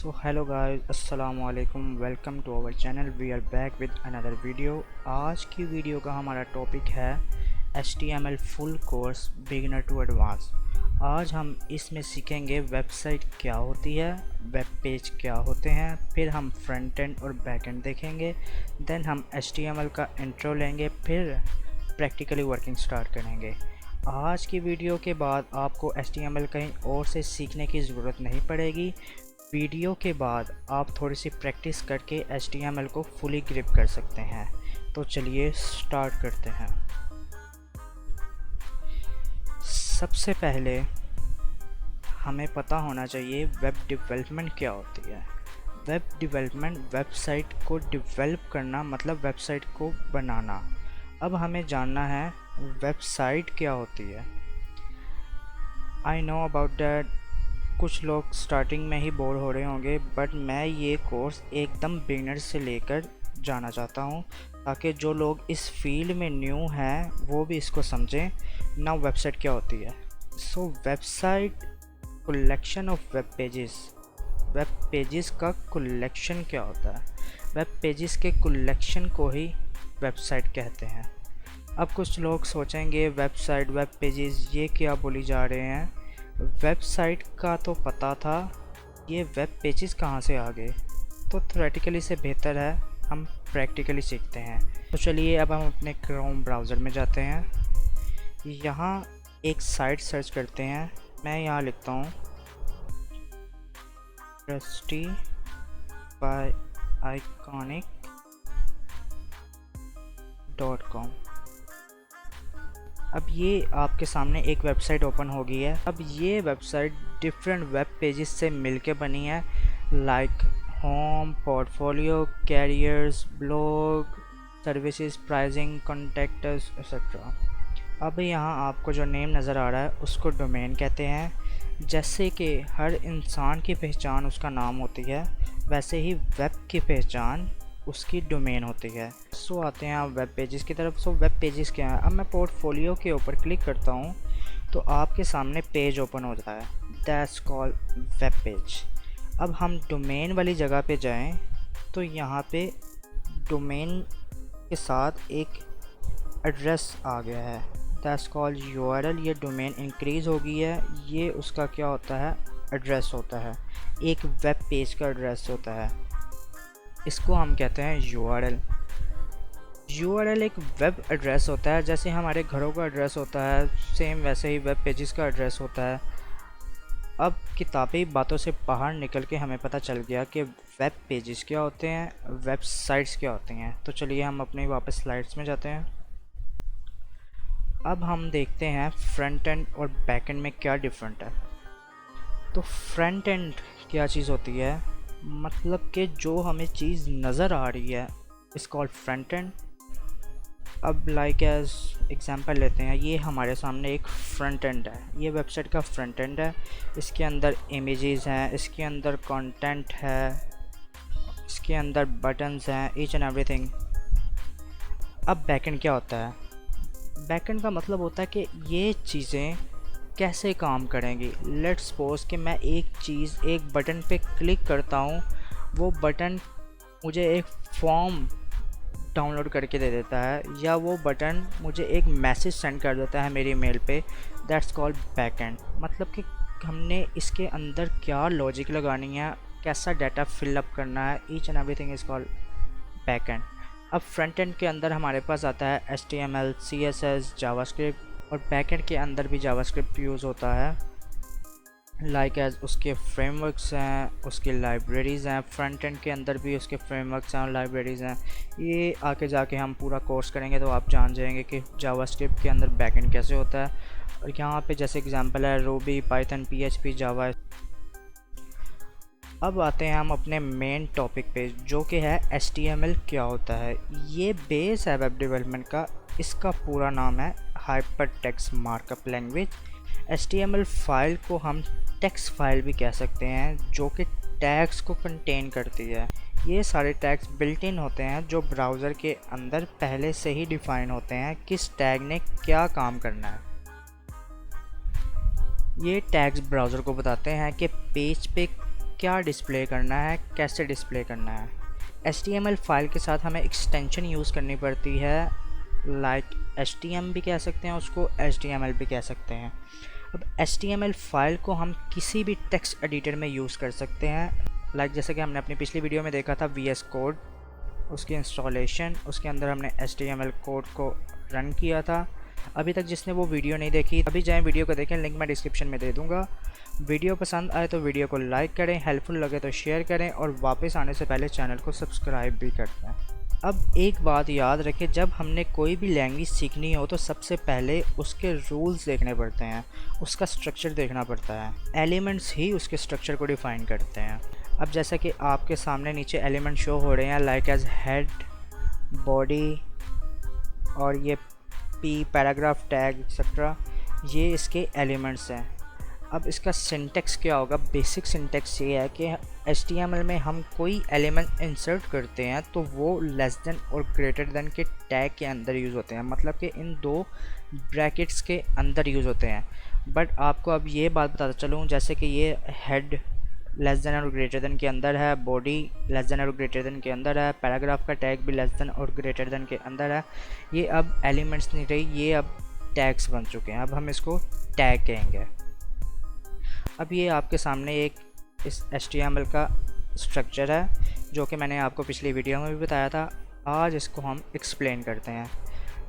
So hello guys, अस्सलाम वालेकुम, welcome to our channel. We are back with another video. आज की video का हमारा टॉपिक है HTML full course beginner to advance. आज हम इसमें सीखेंगे वेबसाइट क्या होती है, वेब पेज क्या होते हैं, फिर हम फ्रंट एंड और बैक एंड देखेंगे, देन हम HTML का इंट्रो लेंगे, फिर प्रैक्टिकली वर्किंग स्टार्ट करेंगे। आज की वीडियो के बाद आपको HTML कहीं और से सीखने की ज़रूरत नहीं पड़ेगी। वीडियो के बाद आप थोड़ी सी प्रैक्टिस करके HTML को फुली ग्रिप कर सकते हैं। तो चलिए स्टार्ट करते हैं। सबसे पहले हमें पता होना चाहिए वेब डेवलपमेंट क्या होती है। वेब डेवलपमेंट वेबसाइट को डेवलप करना, मतलब वेबसाइट को बनाना। अब हमें जानना है वेबसाइट क्या होती है। आई नो अबाउट दैट कुछ लोग स्टार्टिंग में ही बोर हो रहे होंगे, बट मैं ये कोर्स एकदम बिगिनर से लेकर जाना चाहता हूँ ताकि जो लोग इस फील्ड में न्यू हैं वो भी इसको समझें। ना वेबसाइट क्या होती है। सो website collection of web pages. Web pages का कलेक्शन क्या होता है? वेब पेजेस के कलेक्शन को ही वेबसाइट कहते हैं। अब कुछ लोग सोचेंगे वेबसाइट, वेब पेजेस, ये क्या बोली जा रहे हैं। वेबसाइट का तो पता था, ये वेब पेजेस कहाँ से आ गए? तो थ्योरेटिकली से बेहतर है हम प्रैक्टिकली सीखते हैं। तो चलिए अब हम अपने क्रोम ब्राउज़र में जाते हैं। यहाँ एक साइट सर्च करते हैं। मैं यहाँ लिखता हूँ ट्रस्टी बाय iconic.com। अब ये आपके सामने एक वेबसाइट ओपन हो गई है। अब ये वेबसाइट डिफरेंट वेब पेजेस से मिलके बनी है, like home, portfolio, carriers, blog, services, pricing, contacts etcetera. अब यहाँ आपको जो नेम नज़र आ रहा है उसको डोमेन कहते हैं। जैसे कि हर इंसान की पहचान उसका नाम होती है, वैसे ही वेब की पहचान उसकी डोमेन होती है। सो आते हैं आप वेब पेजेस की तरफ। सो वेब पेजेस क्या है? अब मैं पोर्टफोलियो के ऊपर क्लिक करता हूँ तो आपके सामने पेज ओपन हो जाता है, दैट्स कॉल्ड वेब पेज। अब हम डोमेन वाली जगह पे जाएं तो यहाँ पे डोमेन के साथ एक एड्रेस आ गया है, दैट्स कॉल्ड URL। ये डोमेन इंक्रीज़ हो गई है, ये उसका क्या होता है? एड्रेस होता है, एक वेब पेज का एड्रेस होता है। इसको हम कहते हैं URL। URL एक वेब एड्रेस होता है, जैसे हमारे घरों का एड्रेस होता है, सेम वैसे ही वेब पेजेस का एड्रेस होता है। अब किताबी बातों से बाहर निकल के हमें पता चल गया कि वेब पेजेस क्या होते हैं, वेबसाइट्स क्या होती हैं। तो चलिए हम अपनी वापस स्लाइड्स में जाते हैं। अब हम देखते हैं फ्रंट एंड और बैक एंड में क्या डिफरेंट है। तो फ्रंट एंड क्या चीज़ होती है? मतलब कि जो हमें चीज़ नज़र आ रही है इस कॉल्ड फ्रंट एंड। अब लाइक एज एग्जांपल लेते हैं, ये हमारे सामने एक फ्रंट एंड है, ये वेबसाइट का फ्रंट एंड है। इसके अंदर इमेजेस हैं, इसके अंदर कंटेंट है, इसके अंदर बटन्स हैं, ईच एंड एवरीथिंग। अब बैकएंड क्या होता है? बैकएंड का मतलब होता है कि ये चीज़ें कैसे काम करेंगी। लेट्स सपोज कि मैं एक चीज़, एक बटन पे क्लिक करता हूँ, वो बटन मुझे एक फॉर्म डाउनलोड करके दे देता है, या वो बटन मुझे एक मैसेज सेंड कर देता है मेरी मेल पे, दैट्स कॉल्ड बैकएंड। मतलब कि हमने इसके अंदर क्या लॉजिक लगानी है, कैसा डाटा फिलअप करना है, each and everything is called backend. अब फ्रंट एंड के अंदर हमारे पास आता है HTML, CSS, जावास्क्रिप्ट, और बैकएंड के अंदर भी जावास्क्रिप्ट यूज़ होता है। लाइक एज उसके फ्रेमवर्क्स हैं, उसकी लाइब्रेरीज़ हैं, फ्रंट एंड के अंदर भी उसके फ्रेमवर्क्स हैं और लाइब्रेरीज़ हैं। ये आके जाके हम पूरा कोर्स करेंगे तो आप जान जाएंगे कि जावास्क्रिप्ट के अंदर बैकएंड कैसे होता है। और यहाँ पे जैसे एग्जांपल है रूबी, पाइथन, PHP, जावा। अब आते हैं हम अपने मेन टॉपिक पे, जो कि है HTML क्या होता है। ये बेस है वेब डेवलपमेंट का। इसका पूरा नाम है hypertext markup language. HTML file को हम टेक्स्ट फाइल भी कह सकते हैं, जो कि टैग्स को कंटेन करती है। ये सारे टैग्स बिल्ट इन होते हैं जो ब्राउज़र के अंदर पहले से ही डिफ़ाइन होते हैं, किस टैग ने क्या काम करना है। ये टैग्स ब्राउज़र को बताते हैं कि पेज पे क्या डिस्प्ले करना है, कैसे डिस्प्ले करना है। HTML फाइल के साथ हमें एक्सटेंशन यूज़ करनी पड़ती है, लाइक HTML भी कह सकते हैं उसको, HTML भी कह सकते हैं। अब HTML फाइल को हम किसी भी टेक्स्ट एडिटर में यूज़ कर सकते हैं, लाइक जैसे कि हमने अपनी पिछली वीडियो में देखा था VS कोड, उसकी इंस्टॉलेशन, उसके अंदर हमने HTML कोड को रन किया था। अभी तक जिसने वो वीडियो नहीं देखी अभी जाएं वीडियो को देखें, लिंक मैं डिस्क्रिप्शन में दे दूँगा। वीडियो पसंद आए तो वीडियो को लाइक करें, हेल्पफुल लगे तो शेयर करें और वापस आने से पहले चैनल को सब्सक्राइब भी कर दें। अब एक बात याद रखें, जब हमने कोई भी लैंग्वेज सीखनी हो तो सबसे पहले उसके रूल्स देखने पड़ते हैं, उसका स्ट्रक्चर देखना पड़ता है। एलिमेंट्स ही उसके स्ट्रक्चर को डिफ़ाइन करते हैं। अब जैसा कि आपके सामने नीचे एलिमेंट शो हो रहे हैं, लाइक एज हेड, बॉडी और ये पी, पैराग्राफ टैग एक्सेट्रा, ये इसके एलिमेंट्स हैं। अब इसका सिंटेक्स क्या होगा? बेसिक सिंटेक्स ये है कि HTML में हम कोई एलिमेंट इंसर्ट करते हैं तो वो लेस देन और ग्रेटर देन के टैग के अंदर यूज़ होते हैं, मतलब कि इन दो ब्रैकेट्स के अंदर यूज़ होते हैं। बट आपको अब ये बात बताता चलूँ, जैसे कि ये हेड लेस देन और ग्रेटर देन के अंदर है, बॉडी लेस देन और ग्रेटर देन के अंदर है, पैराग्राफ का टैग भी लेस देन और ग्रेटर देन के अंदर है। ये अब एलिमेंट्स नहीं रही, ये अब टैग्स बन चुके हैं। अब हम इसको टैग कहेंगे। अब ये आपके सामने एक इस HTML का स्ट्रक्चर है जो कि मैंने आपको पिछली वीडियो में भी बताया था। आज इसको हम एक्सप्लेन करते हैं।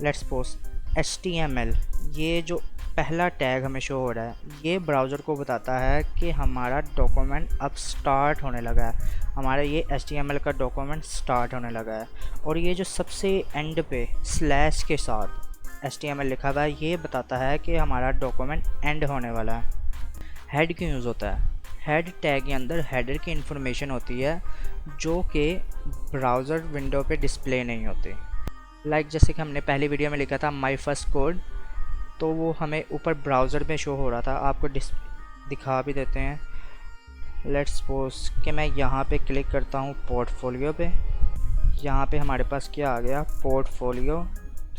लेट्स सपोज HTML, ये जो पहला टैग हमें शो हो रहा है, ये ब्राउज़र को बताता है कि हमारा डॉक्यूमेंट अब स्टार्ट होने लगा है, हमारा ये HTML का डॉक्यूमेंट स्टार्ट होने लगा है। और ये जो सबसे एंड पे स्लैश के साथ HTML लिखा हुआ है, ये बताता है कि हमारा डॉक्यूमेंट एंड होने वाला है। हेड क्यों यूज़ होता है? हेड टैग के अंदर हेडर की इंफॉर्मेशन होती है जो कि ब्राउज़र विंडो पे डिस्प्ले नहीं होती। लाइक जैसे कि हमने पहली वीडियो में लिखा था माई फर्स्ट कोड, तो वो हमें ऊपर ब्राउज़र में शो हो रहा था। आपको दिखा भी देते हैं। लेट्स सपोज कि मैं यहाँ पे क्लिक करता हूँ पोर्टफोलियो पे। यहाँ पे हमारे पास क्या आ गया? Portfolio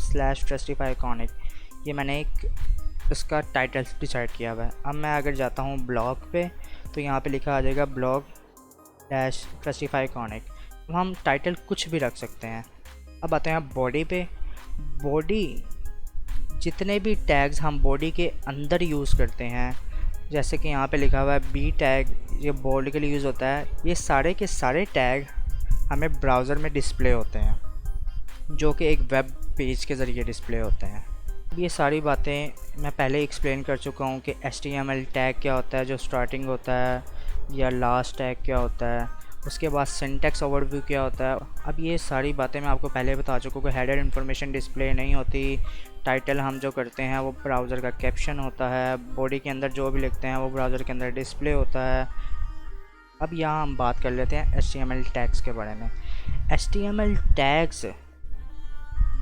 / trustify iconic. ये मैंने एक इसका टाइटल डिसाइड किया हुआ है। अब मैं अगर जाता हूँ ब्लॉग पे तो यहाँ पे लिखा आ जाएगा ब्लॉग / ट्रस्टिफाई आइकॉनिक। तो हम टाइटल कुछ भी रख सकते हैं। अब आते हैं बॉडी पे। बॉडी, जितने भी टैग्स हम बॉडी के अंदर यूज़ करते हैं, जैसे कि यहाँ पे लिखा हुआ है बी टैग, ये बोल्ड के लिए यूज़ होता है। ये सारे के सारे टैग हमें ब्राउज़र में डिस्प्ले होते हैं, जो कि एक वेब पेज के ज़रिए डिस्प्ले होते हैं। ये सारी बातें मैं पहले एक्सप्लेन कर चुका हूँ कि HTML टैग क्या होता है जो स्टार्टिंग होता है, या लास्ट टैग क्या होता है, उसके बाद सिंटेक्स ओवरव्यू क्या होता है। अब ये सारी बातें मैं आपको पहले बता चुका हूँ कि हेडर इन्फॉर्मेशन डिस्प्ले नहीं होती। टाइटल हम जो करते हैं वो ब्राउज़र का कैप्शन होता है। बॉडी के अंदर जो भी लिखते हैं वो ब्राउज़र के अंदर डिस्प्ले होता है। अब यहाँ हम बात कर लेते हैं HTML टैग्स के बारे में। HTML tags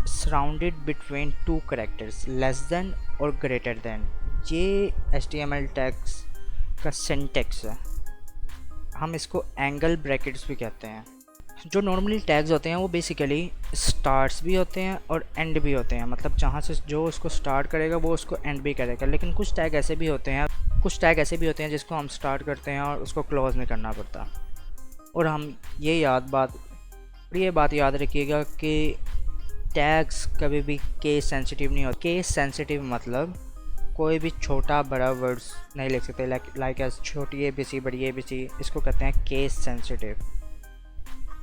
surrounded between 2 characters less than और ग्रेटर देन, ये HTML टैग्स का सिंटेक्स है। हम इसको एंगल ब्रैकेट्स भी कहते हैं। जो नॉर्मली टैग्स होते हैं वो बेसिकली स्टार्ट्स भी होते हैं और एंड भी होते हैं, मतलब जहाँ से जो उसको स्टार्ट करेगा वो उसको एंड भी करेगा। लेकिन कुछ टैग ऐसे भी होते हैं जिसको हम स्टार्ट करते हैं और उसको क्लोज नहीं करना पड़ता। और हम ये बात याद रखिएगा कि टैग्स कभी भी केस सेंसिटिव नहीं होते। केस सेंसिटिव मतलब कोई भी छोटा बड़ा वर्ड्स नहीं लिख सकते, लाइक एज छोटी ABC बड़ी ABC, इसको कहते हैं केस सेंसिटिव।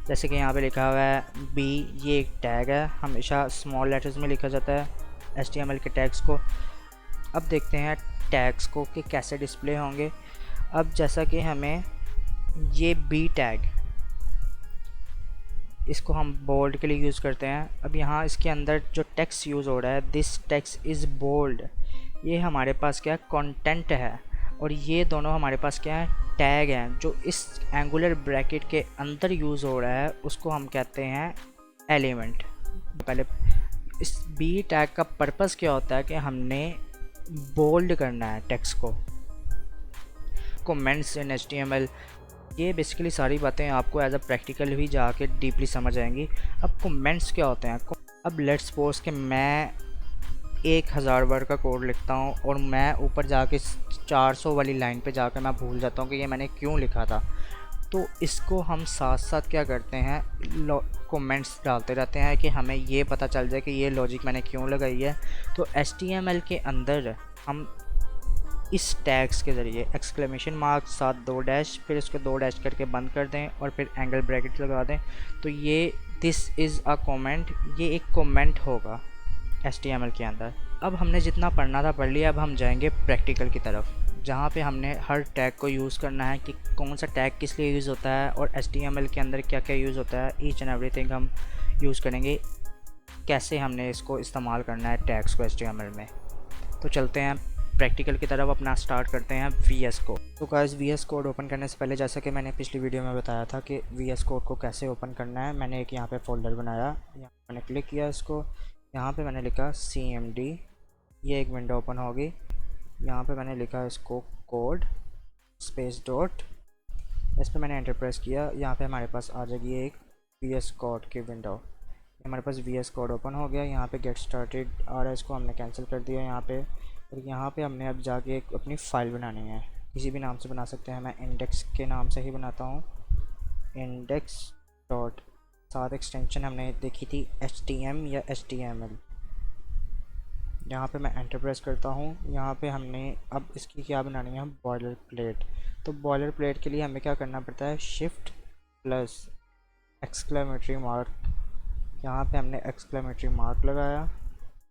जैसे कि यहाँ पे लिखा हुआ है B, ये एक टैग है, हमेशा स्मॉल लेटर्स में लिखा जाता है HTML के टैग्स को। अब देखते हैं टैग्स को कि कैसे डिस्प्ले होंगे। अब जैसा कि हमें ये B टैग, इसको हम बोल्ड के लिए यूज़ करते हैं। अब यहाँ इसके अंदर जो टेक्स्ट यूज़ हो रहा है, दिस टेक्स्ट इज़ बोल्ड, ये हमारे पास क्या है? कंटेंट है। और ये दोनों हमारे पास क्या है? टैग हैं। जो इस एंगुलर ब्रैकेट के अंदर यूज़ हो रहा है उसको हम कहते हैं एलिमेंट। पहले इस बी टैग का पर्पस क्या होता है कि हमने बोल्ड करना है टेक्स्ट को। कमेंट्स इन HTML, ये बेसिकली सारी बातें आपको एज अ प्रैक्टिकल भी जाके डीपली समझ आएंगी। अब कमेंट्स क्या होते हैं? अब लेट्स सपोज कि मैं 1000 वर्ड का कोड लिखता हूँ और मैं ऊपर जाके 400 वाली लाइन पे जाकर मैं भूल जाता हूँ कि ये मैंने क्यों लिखा था। तो इसको हम साथ साथ क्या करते हैं, कमेंट्स डालते रहते हैं कि हमें ये पता चल जाए कि ये लॉजिक मैंने क्यों लगाई है। तो HTML के अंदर हम इस टैग्स के ज़रिए एक्सक्लेमेशन मार्क साथ 2 डैश, फिर इसको 2 डैश करके बंद कर दें और फिर एंगल ब्रैकेट लगा दें, तो ये दिस इज़ अ कमेंट, ये एक कमेंट होगा HTML के अंदर। अब हमने जितना पढ़ना था पढ़ लिया, अब हम जाएंगे प्रैक्टिकल की तरफ, जहाँ पे हमने हर टैग को यूज़ करना है कि कौन सा टैग किस लिए यूज़ होता है और HTML के अंदर क्या क्या यूज़ होता है, ईच एंड एवरीथिंग हम यूज़ करेंगे, कैसे हमने इसको इस्तेमाल करना है टैग्स को HTML में। तो चलते हैं प्रैक्टिकल की तरफ, अपना स्टार्ट करते हैं VS कोड। तो गाइस VS कोड ओपन करने से पहले, जैसा कि मैंने पिछली वीडियो में बताया था कि VS कोड को कैसे ओपन करना है, मैंने एक यहाँ पे फ़ोल्डर बनाया, यहाँ मैंने क्लिक किया इसको, यहाँ पे मैंने लिखा CMD, ये एक विंडो ओपन होगी। यहाँ पे मैंने लिखा इसको कोड स्पेस डॉट, इस पर मैंने एंटर प्रेस किया, यहाँ पे हमारे पास आ जाएगी एक VS कोड की विंडो। हमारे पास VS कोड ओपन हो गया। यहाँ पे गेट स्टार्टेड आ रहा है, इसको हमने कैंसिल कर दिया यहाँ पे। और यहाँ पे हमने अब जाके एक अपनी फ़ाइल बनानी है, किसी भी नाम से बना सकते हैं, मैं इंडेक्स के नाम से ही बनाता हूँ, इंडेक्स डॉट, साथ एक्सटेंशन हमने देखी थी HTM या HTML। यहाँ पे मैं एंटर प्रेस करता हूँ। यहाँ पे हमने अब इसकी क्या बनानी है, बॉयलर प्लेट। तो बॉयलर प्लेट के लिए हमें क्या करना पड़ता है, शिफ्ट प्लस एक्सक्लेमेटरी मार्क, यहाँ पे हमने एक्सक्लेमेटरी मार्क लगाया,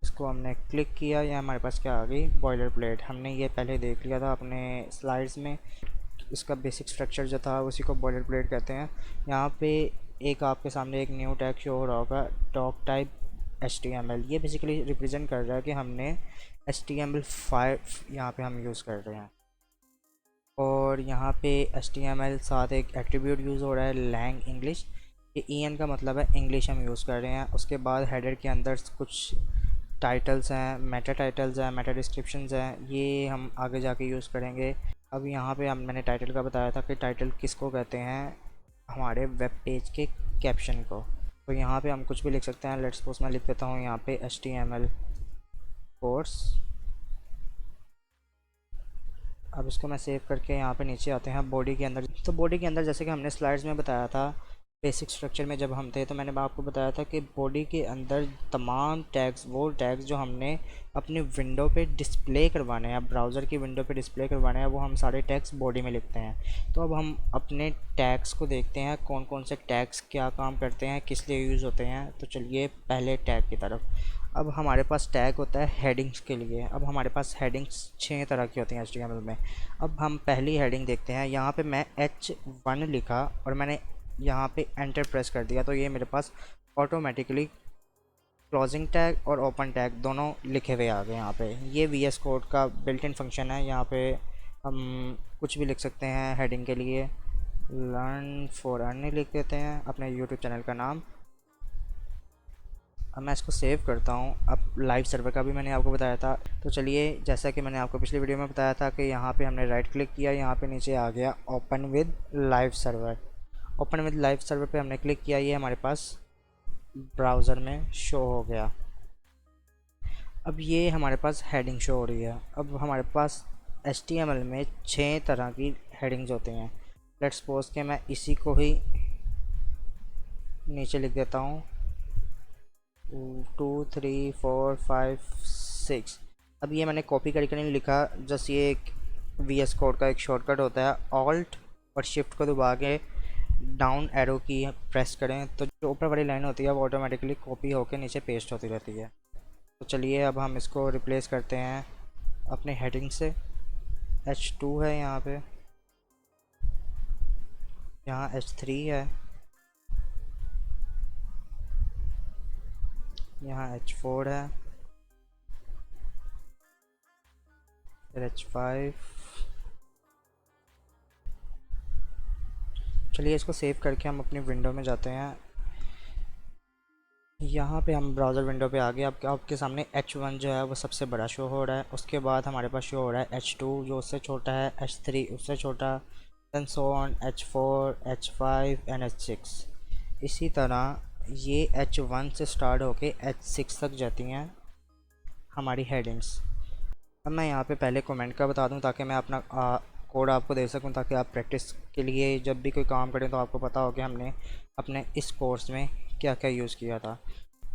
इसको हमने क्लिक किया, या हमारे पास क्या आ गई, बॉयलर प्लेट। हमने ये पहले देख लिया था अपने स्लाइड्स में, इसका बेसिक स्ट्रक्चर जो था उसी को बॉयलर प्लेट कहते हैं। यहाँ पे एक आपके सामने एक न्यू टैग शो हो रहा होगा, डॉक टाइप HTML, ये बेसिकली रिप्रेजेंट कर रहा है कि हमने HTML5 यहाँ पे हम यूज़ कर रहे हैं। और यहाँ पे HTML साथ एक एट्रीब्यूट यूज़ हो रहा है, लैंग इंग्लिश, ये EN का मतलब है इंग्लिश हम यूज़ कर रहे हैं। उसके बाद हेडर के अंदर कुछ टाइटल्स हैं, मेटा टाइटल्स हैं, मेटा डिस्क्रिप्शंस हैं, ये हम आगे जाके यूज़ करेंगे। अब यहाँ पे मैंने टाइटल का बताया था कि टाइटल किसको कहते हैं, हमारे वेब पेज के कैप्शन को। तो यहाँ पे हम कुछ भी लिख सकते हैं, लेट्स सपोज मैं लिख देता हूँ यहाँ पे HTML कोर्स। अब इसको मैं सेव करके यहाँ पे नीचे आते हैं बॉडी के अंदर। तो बॉडी के अंदर जैसे कि हमने स्लाइड्स में बताया था, बेसिक स्ट्रक्चर में जब हम थे, तो मैंने आपको बताया था कि बॉडी के अंदर तमाम टैग्स, वो टैग्स जो हमने अपनी विंडो पे डिस्प्ले करवाने हैं, ब्राउज़र की विंडो पे डिस्प्ले करवाने हैं, वो हम सारे टैग्स बॉडी में लिखते हैं। तो अब हम अपने टैग्स को देखते हैं, कौन कौन से टैग्स क्या काम करते हैं, किस लिए यूज़ होते हैं। तो चलिए पहले टैग की तरफ। अब हमारे पास टैग होता है हेडिंग्स के लिए। अब हमारे पास हेडिंग्स 6 तरह की होती हैं HTML में। अब हम पहली हेडिंग देखते हैं, यहाँ पे मैं H1 लिखा और मैंने यहाँ पे एंटर प्रेस कर दिया, तो ये मेरे पास ऑटोमेटिकली क्लोजिंग टैग और ओपन टैग दोनों लिखे हुए आ गए यहाँ पे। ये VS कोड का बिल्ट इन फंक्शन है। यहाँ पे हम कुछ भी लिख सकते हैं हेडिंग के लिए, लर्न फॉर अर्निंग लिख देते हैं अपने YouTube चैनल का नाम। अब मैं इसको सेव करता हूँ। अब लाइव सर्वर का भी मैंने आपको बताया था। तो चलिए, जैसा कि मैंने आपको पिछली वीडियो में बताया था कि यहाँ पे हमने राइट क्लिक किया, यहाँ पे नीचे आ गया open with live server. Open with live server पे हमने क्लिक किया, ये हमारे पास ब्राउज़र में शो हो गया। अब ये हमारे पास हेडिंग शो हो रही है। अब हमारे पास HTML में 6 तरह की हेडिंग्स होती हैं। लेट्स सपोज के मैं इसी को ही नीचे लिख देता हूँ, 2 3 4 5 6। अब ये मैंने कॉपी करके नहीं लिखा, जस्ट ये एक VS कोड का एक शॉर्टकट होता है, ऑल्ट और शिफ्ट को दबा के डाउन एरो की प्रेस करें तो जो ऊपर वाली लाइन होती है वो ऑटोमेटिकली कॉपी होकर नीचे पेस्ट होती रहती है। तो चलिए अब हम इसको रिप्लेस करते हैं अपने हेडिंग से। H2 है यहाँ पे, यहाँ H3 है, यहाँ H4 है, फिर H5। चलिए इसको सेव करके हम अपनी विंडो में जाते हैं। यहाँ पे हम ब्राउज़र विंडो पे आ गए। आपके सामने H1 जो है वो सबसे बड़ा शो हो रहा है। उसके बाद हमारे पास शो हो रहा है H2 जो उससे छोटा है, H3 उससे छोटा, then so on H4, H5 and H6। इसी तरह ये H1 से स्टार्ट होके H6 तक जाती हैं हमारी हेडिंग्स। अब मैं यहाँ पे पहले कमेंट का बता दूँ ताकि मैं अपना कोड आपको दे सकूं ताकि आप प्रैक्टिस के लिए जब भी कोई काम करें तो आपको पता हो कि हमने अपने इस कोर्स में क्या क्या यूज़ किया था।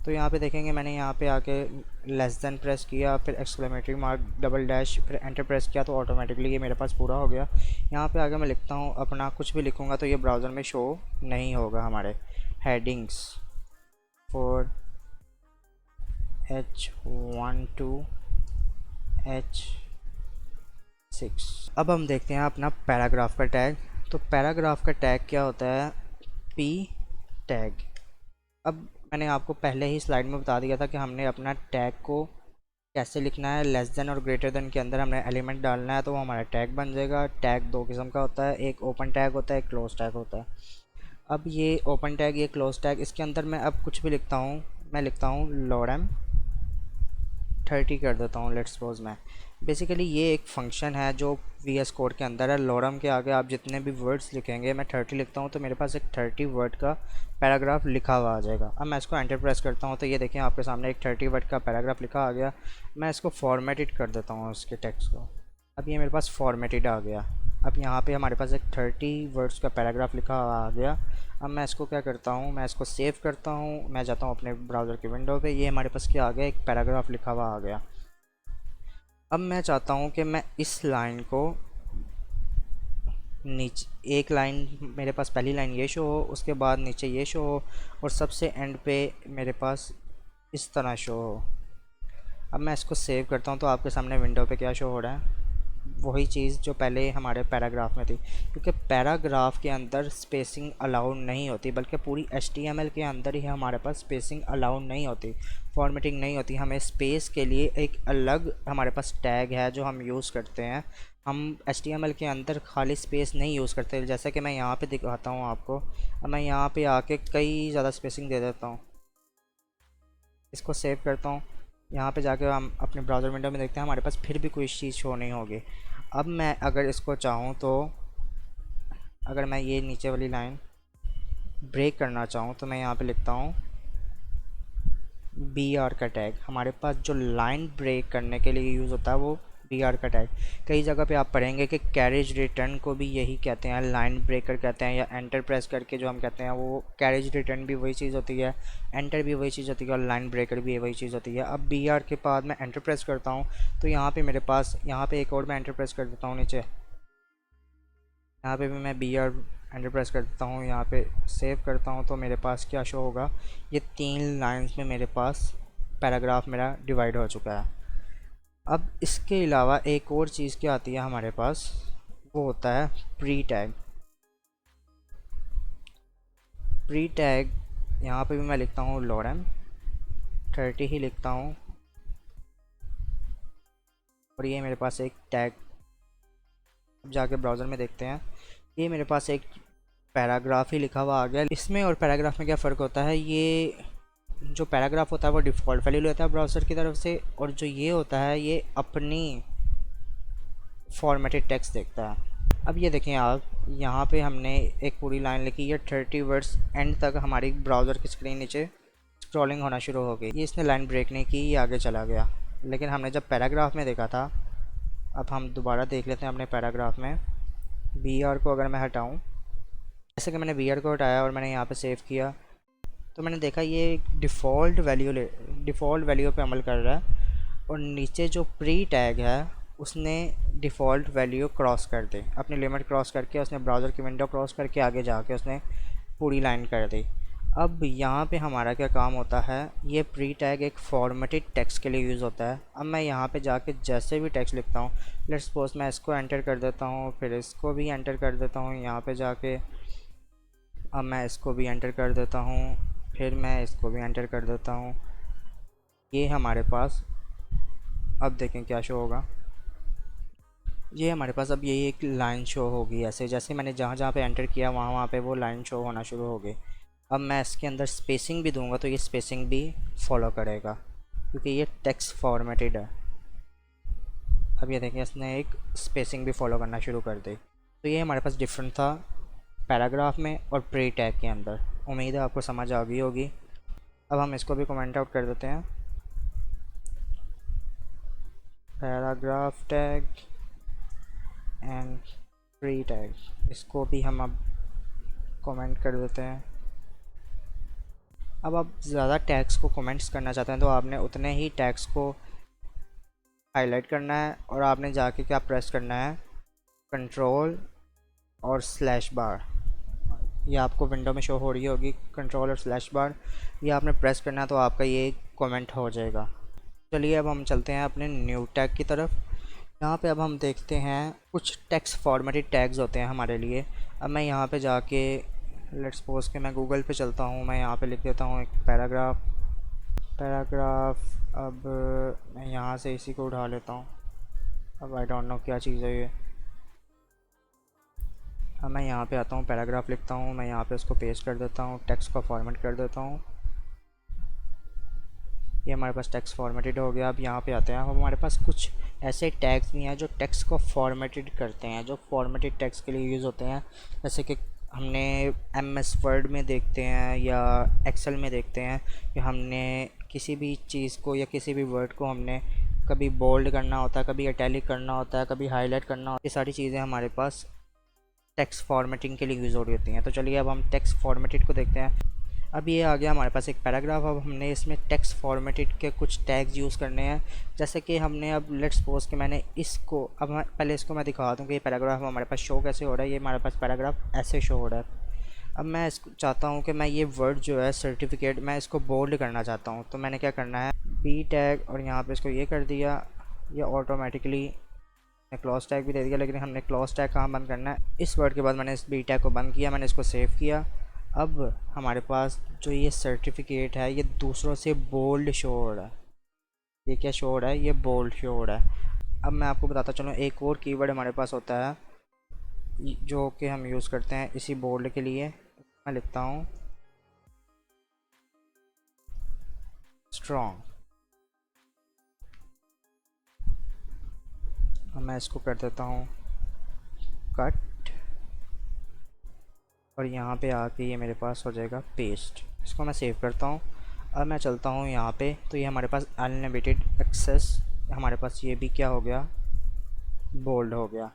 तो यहाँ पे देखेंगे मैंने यहाँ पे आके लेस देन प्रेस किया, फिर एक्सक्लेमेटरी मार्क, डबल डैश, फिर एंटर प्रेस किया तो ऑटोमेटिकली ये मेरे पास पूरा हो गया। यहाँ पे आगे मैं लिखता हूँ अपना, कुछ भी लिखूँगा तो ये ब्राउज़र में शो नहीं होगा। हमारे headings for H1 to H6। अब हम देखते हैं अपना पैराग्राफ का टैग। तो पैराग्राफ का टैग क्या होता है? P tag. अब मैंने आपको पहले ही स्लाइड में बता दिया था कि हमने अपना टैग को कैसे लिखना है। लेस देन और ग्रेटर देन के अंदर हमने एलिमेंट डालना है तो वो हमारा टैग बन जाएगा। टैग दो किस्म का होता है, एक ओपन टैग होता है, एक क्लोज टैग होता है। अब ये ओपन टैग, ये क्लोज टैग, इसके अंदर मैं अब कुछ भी लिखता हूँ, मैं लिखता हूँ लोडम 30 कर देता हूँ, लेट्स सपोज। मैं बेसिकली ये एक फंक्शन है जो VS कोड के अंदर है। लोडम के आगे आप जितने भी वर्ड्स लिखेंगे, मैं 30 लिखता हूँ तो मेरे पास एक 30 वर्ड का पैराग्राफ लिखा हुआ आ जाएगा। अब मैं इसको एंटर प्रेस करता हूँ तो ये देखें आपके सामने एक 30 वर्ड का पैराग्राफ लिखा आ गया। मैं इसको फॉर्मेटेड कर देता हूँ इसके टेक्स्ट को। अब ये मेरे पास फॉर्मेटेड आ गया। अब यहाँ पे हमारे पास एक 30 वर्ड्स का पैराग्राफ लिखा हुआ आ गया। अब मैं इसको क्या करता हूँ, मैं इसको सेव करता हूँ, मैं जाता हूँ अपने ब्राउज़र की विंडो पे। ये हमारे पास क्या आ गया, एक पैराग्राफ लिखा हुआ आ गया। अब मैं चाहता हूँ कि मैं इस लाइन को नीचे, एक लाइन मेरे पास पहली लाइन ये शो हो, उसके बाद नीचे ये शो हो, और सबसे एंड पे मेरे पास इस तरह शो हो। अब मैं इसको सेव करता हूँ तो आपके सामने विंडो पे क्या शो हो रहा है, वही चीज़ जो पहले हमारे पैराग्राफ में थी। क्योंकि पैराग्राफ के अंदर स्पेसिंग अलाउड नहीं होती, बल्कि पूरी HTML के अंदर ही हमारे पास स्पेसिंग अलाउड नहीं होती, फॉर्मेटिंग नहीं होती। हमें स्पेस के लिए एक अलग हमारे पास टैग है जो हम यूज़ करते हैं। हम HTML के अंदर खाली स्पेस नहीं यूज़ करते, जैसा कि मैं यहाँ पे दिखाता हूँ आपको। अब मैं यहाँ पे आके कई ज़्यादा स्पेसिंग दे देता हूँ, इसको सेव करता हूँ। यहाँ पे जाके हम अपने ब्राउज़र विंडो में देखते हैं, हमारे पास फिर भी कोई चीज़ शो नहीं होगी। अब मैं अगर इसको चाहूँ तो, अगर मैं ये नीचे वाली लाइन ब्रेक करना चाहूँ तो मैं यहाँ पे लिखता हूँ BR का टैग। हमारे पास जो लाइन ब्रेक करने के लिए यूज़ होता है वो BR का टैग। कई जगह पे आप पढ़ेंगे कि कैरेज रिटर्न को भी यही कहते हैं, लाइन ब्रेकर कहते हैं, या एंटर प्रेस करके जो हम कहते हैं वो कैरेज रिटर्न भी वही चीज़ होती है, एंटर भी वही चीज़ होती है, और लाइन ब्रेकर भी वही चीज़ होती है। अब BR के बाद मैं एंटर प्रेस करता हूँ तो यहाँ पे मेरे पास, यहाँ पे एक और मैं एंटर प्रेस कर देता हूँ नीचे, यहाँ पे भी मैं BR एंटर प्रेस कर देता हूँ, यहाँ पे सेव करता हूँ तो मेरे पास क्या शो होगा, ये 3 लाइंस में मेरे पास पैराग्राफ मेरा डिवाइड हो चुका है। अब इसके अलावा एक और चीज़ क्या आती है हमारे पास, वो होता है प्री टैग। प्री टैग यहाँ पे भी मैं लिखता हूँ लोडम 30 ही लिखता हूँ, और ये मेरे पास एक टैग। अब जाके ब्राउज़र में देखते हैं, ये मेरे पास एक पैराग्राफ ही लिखा हुआ आ गया। इसमें और पैराग्राफ में क्या फ़र्क होता है, ये जो पैराग्राफ होता है वो डिफ़ॉल्ट वैल्यू लेता है ब्राउज़र की तरफ से, और जो ये होता है ये अपनी फॉर्मेटेड टेक्स्ट देखता है। अब ये देखें आप, यहाँ पे हमने एक पूरी लाइन लिखी है 30 वर्ड्स, एंड तक हमारी ब्राउज़र की स्क्रीन नीचे स्क्रॉलिंग होना शुरू हो गई। ये इसने लाइन ब्रेक नहीं की, ये आगे चला गया। लेकिन हमने जब पैराग्राफ में देखा था, अब हम दोबारा देख लेते हैं अपने पैराग्राफ में। BR को अगर मैं हटाऊँ, जैसे कि मैंने BR को हटाया और मैंने यहाँ पे सेव किया, तो मैंने देखा ये डिफ़ॉल्ट वैल्यू पे अमल कर रहा है, और नीचे जो प्री टैग है उसने डिफ़ॉल्ट वैल्यू क्रॉस कर दी, अपनी लिमिट क्रॉस करके उसने ब्राउज़र की विंडो क्रॉस करके आगे जाके उसने पूरी लाइन कर दी। अब यहाँ पे हमारा क्या काम होता है, ये प्री टैग एक फॉर्मेटेड टेक्स्ट के लिए यूज़ होता है। अब मैं यहाँ पे जाके जैसे भी टेक्स्ट लिखता हूँ, लेट्स सपोज मैं इसको एंटर कर देता हूँ, फिर इसको भी एंटर कर देता हूँ यहाँ पे जाके, अब मैं इसको भी एंटर कर देता हूँ, फिर मैं इसको भी एंटर कर देता हूँ। ये हमारे पास, अब देखें क्या शो होगा, ये हमारे पास अब यही एक लाइन शो होगी। ऐसे जैसे मैंने जहाँ जहाँ पे एंटर किया वहाँ वहाँ पे वो लाइन शो होना शुरू हो गई। अब मैं इसके अंदर स्पेसिंग भी दूंगा तो ये स्पेसिंग भी फॉलो करेगा, क्योंकि ये टेक्स्ट फॉर्मेटेड है। अब ये देखें इसने एक स्पेसिंग भी फॉलो करना शुरू कर दी। तो ये हमारे पास डिफरेंट था पैराग्राफ में और प्री टैग के अंदर। उम्मीद है आपको समझ आ गई होगी। अब हम इसको भी कमेंट आउट कर देते हैं, paragraph tag and free tag, इसको भी हम अब कमेंट कर देते हैं। अब आप ज़्यादा टैग्स को कमेंट्स करना चाहते हैं तो आपने उतने ही टैग्स को हाईलाइट करना है और आपने जाके क्या प्रेस करना है, कंट्रोल और स्लैश बार। ये आपको विंडो में शो हो रही होगी, कंट्रोल और स्लैश बार, ये आपने प्रेस करना है तो आपका ये कमेंट हो जाएगा। चलिए अब हम चलते हैं अपने न्यू टैग की तरफ। यहाँ पे अब हम देखते हैं कुछ टेक्स्ट फॉर्मेटेड टैग्स होते हैं हमारे लिए। अब मैं यहाँ पे जाके लेट्स सपोज के मैं गूगल पे चलता हूँ, मैं यहाँ पे लिख देता हूँ एक पैराग्राफ। अब मैं यहाँ से इसी को उठा लेता हूँ। अब आई डोंट नो क्या चीज़ है ये। अब मैं यहाँ पे आता हूँ, पैराग्राफ लिखता हूँ, मैं यहाँ पे उसको पेस्ट कर देता हूँ, टेक्स्ट को फॉर्मेट कर देता हूँ। ये हमारे पास टेक्स्ट फॉर्मेटेड हो गया। अब यहाँ पे आते हैं, अब हमारे पास कुछ ऐसे टैग्स भी हैं जो टेक्स्ट को फॉर्मेटेड करते हैं, जो फॉर्मेटेड टेक्स्ट के लिए यूज़ होते हैं। जैसे कि हमने MS वर्ड में देखते हैं या एक्सेल में देखते हैं कि हमने किसी भी चीज़ को या किसी भी वर्ड को हमने कभी बोल्ड करना होता है, कभी इटैलिक करना होता है, कभी हाईलाइट करना होता है। ये सारी चीज़ें हमारे पास टेक्स्ट फॉर्मेटिंग के लिए यूज़ हो रही होती हैं। तो चलिए अब हम टेक्स्ट फॉर्मेटेड को देखते हैं। अब ये आ गया हमारे पास एक पैराग्राफ। अब हमने इसमें टेक्स्ट फॉर्मेटेड के कुछ टैग्स यूज़ करने हैं। जैसे कि हमने अब लेट्स सपोज कि मैंने इसको, अब पहले इसको मैं दिखा दूँ कि ये पैराग्राफ हमारे पास शो कैसे हो रहा है। ये हमारे पास पैराग्राफ ऐसे शो हो रहा है। अब मैं इसको चाहता हूँ कि मैं ये वर्ड जो है सर्टिफिकेट, मैं इसको बोल्ड करना चाहता हूँ। तो मैंने क्या करना है, बी टैग और यहाँ पर इसको ये कर दिया, ये ऑटोमेटिकली क्लॉज टैग भी दे दिया। लेकिन हमने क्लॉज टैग कहाँ बंद करना है, इस वर्ड के बाद मैंने इस बी टैग को बंद किया, मैंने इसको सेव किया। अब हमारे पास जो ये सर्टिफिकेट है ये दूसरों से बोल्ड शो हो रहा है। ये क्या शो हो रहा है, ये बोल्ड शो हो रहा है। अब मैं आपको बताता चलूँ, एक और कीवर्ड हमारे पास होता है जो कि हम यूज़ करते हैं इसी बोल्ड के लिए। मैं लिखता हूँ स्ट्रॉन्ग। अब मैं इसको कर देता हूँ कट और यहाँ पे आके ये मेरे पास हो जाएगा पेस्ट। इसको मैं सेव करता हूँ। अब मैं चलता हूँ यहाँ पे, तो ये हमारे पास अनलिमिटेड एक्सेस, हमारे पास ये भी क्या हो गया, बोल्ड हो गया।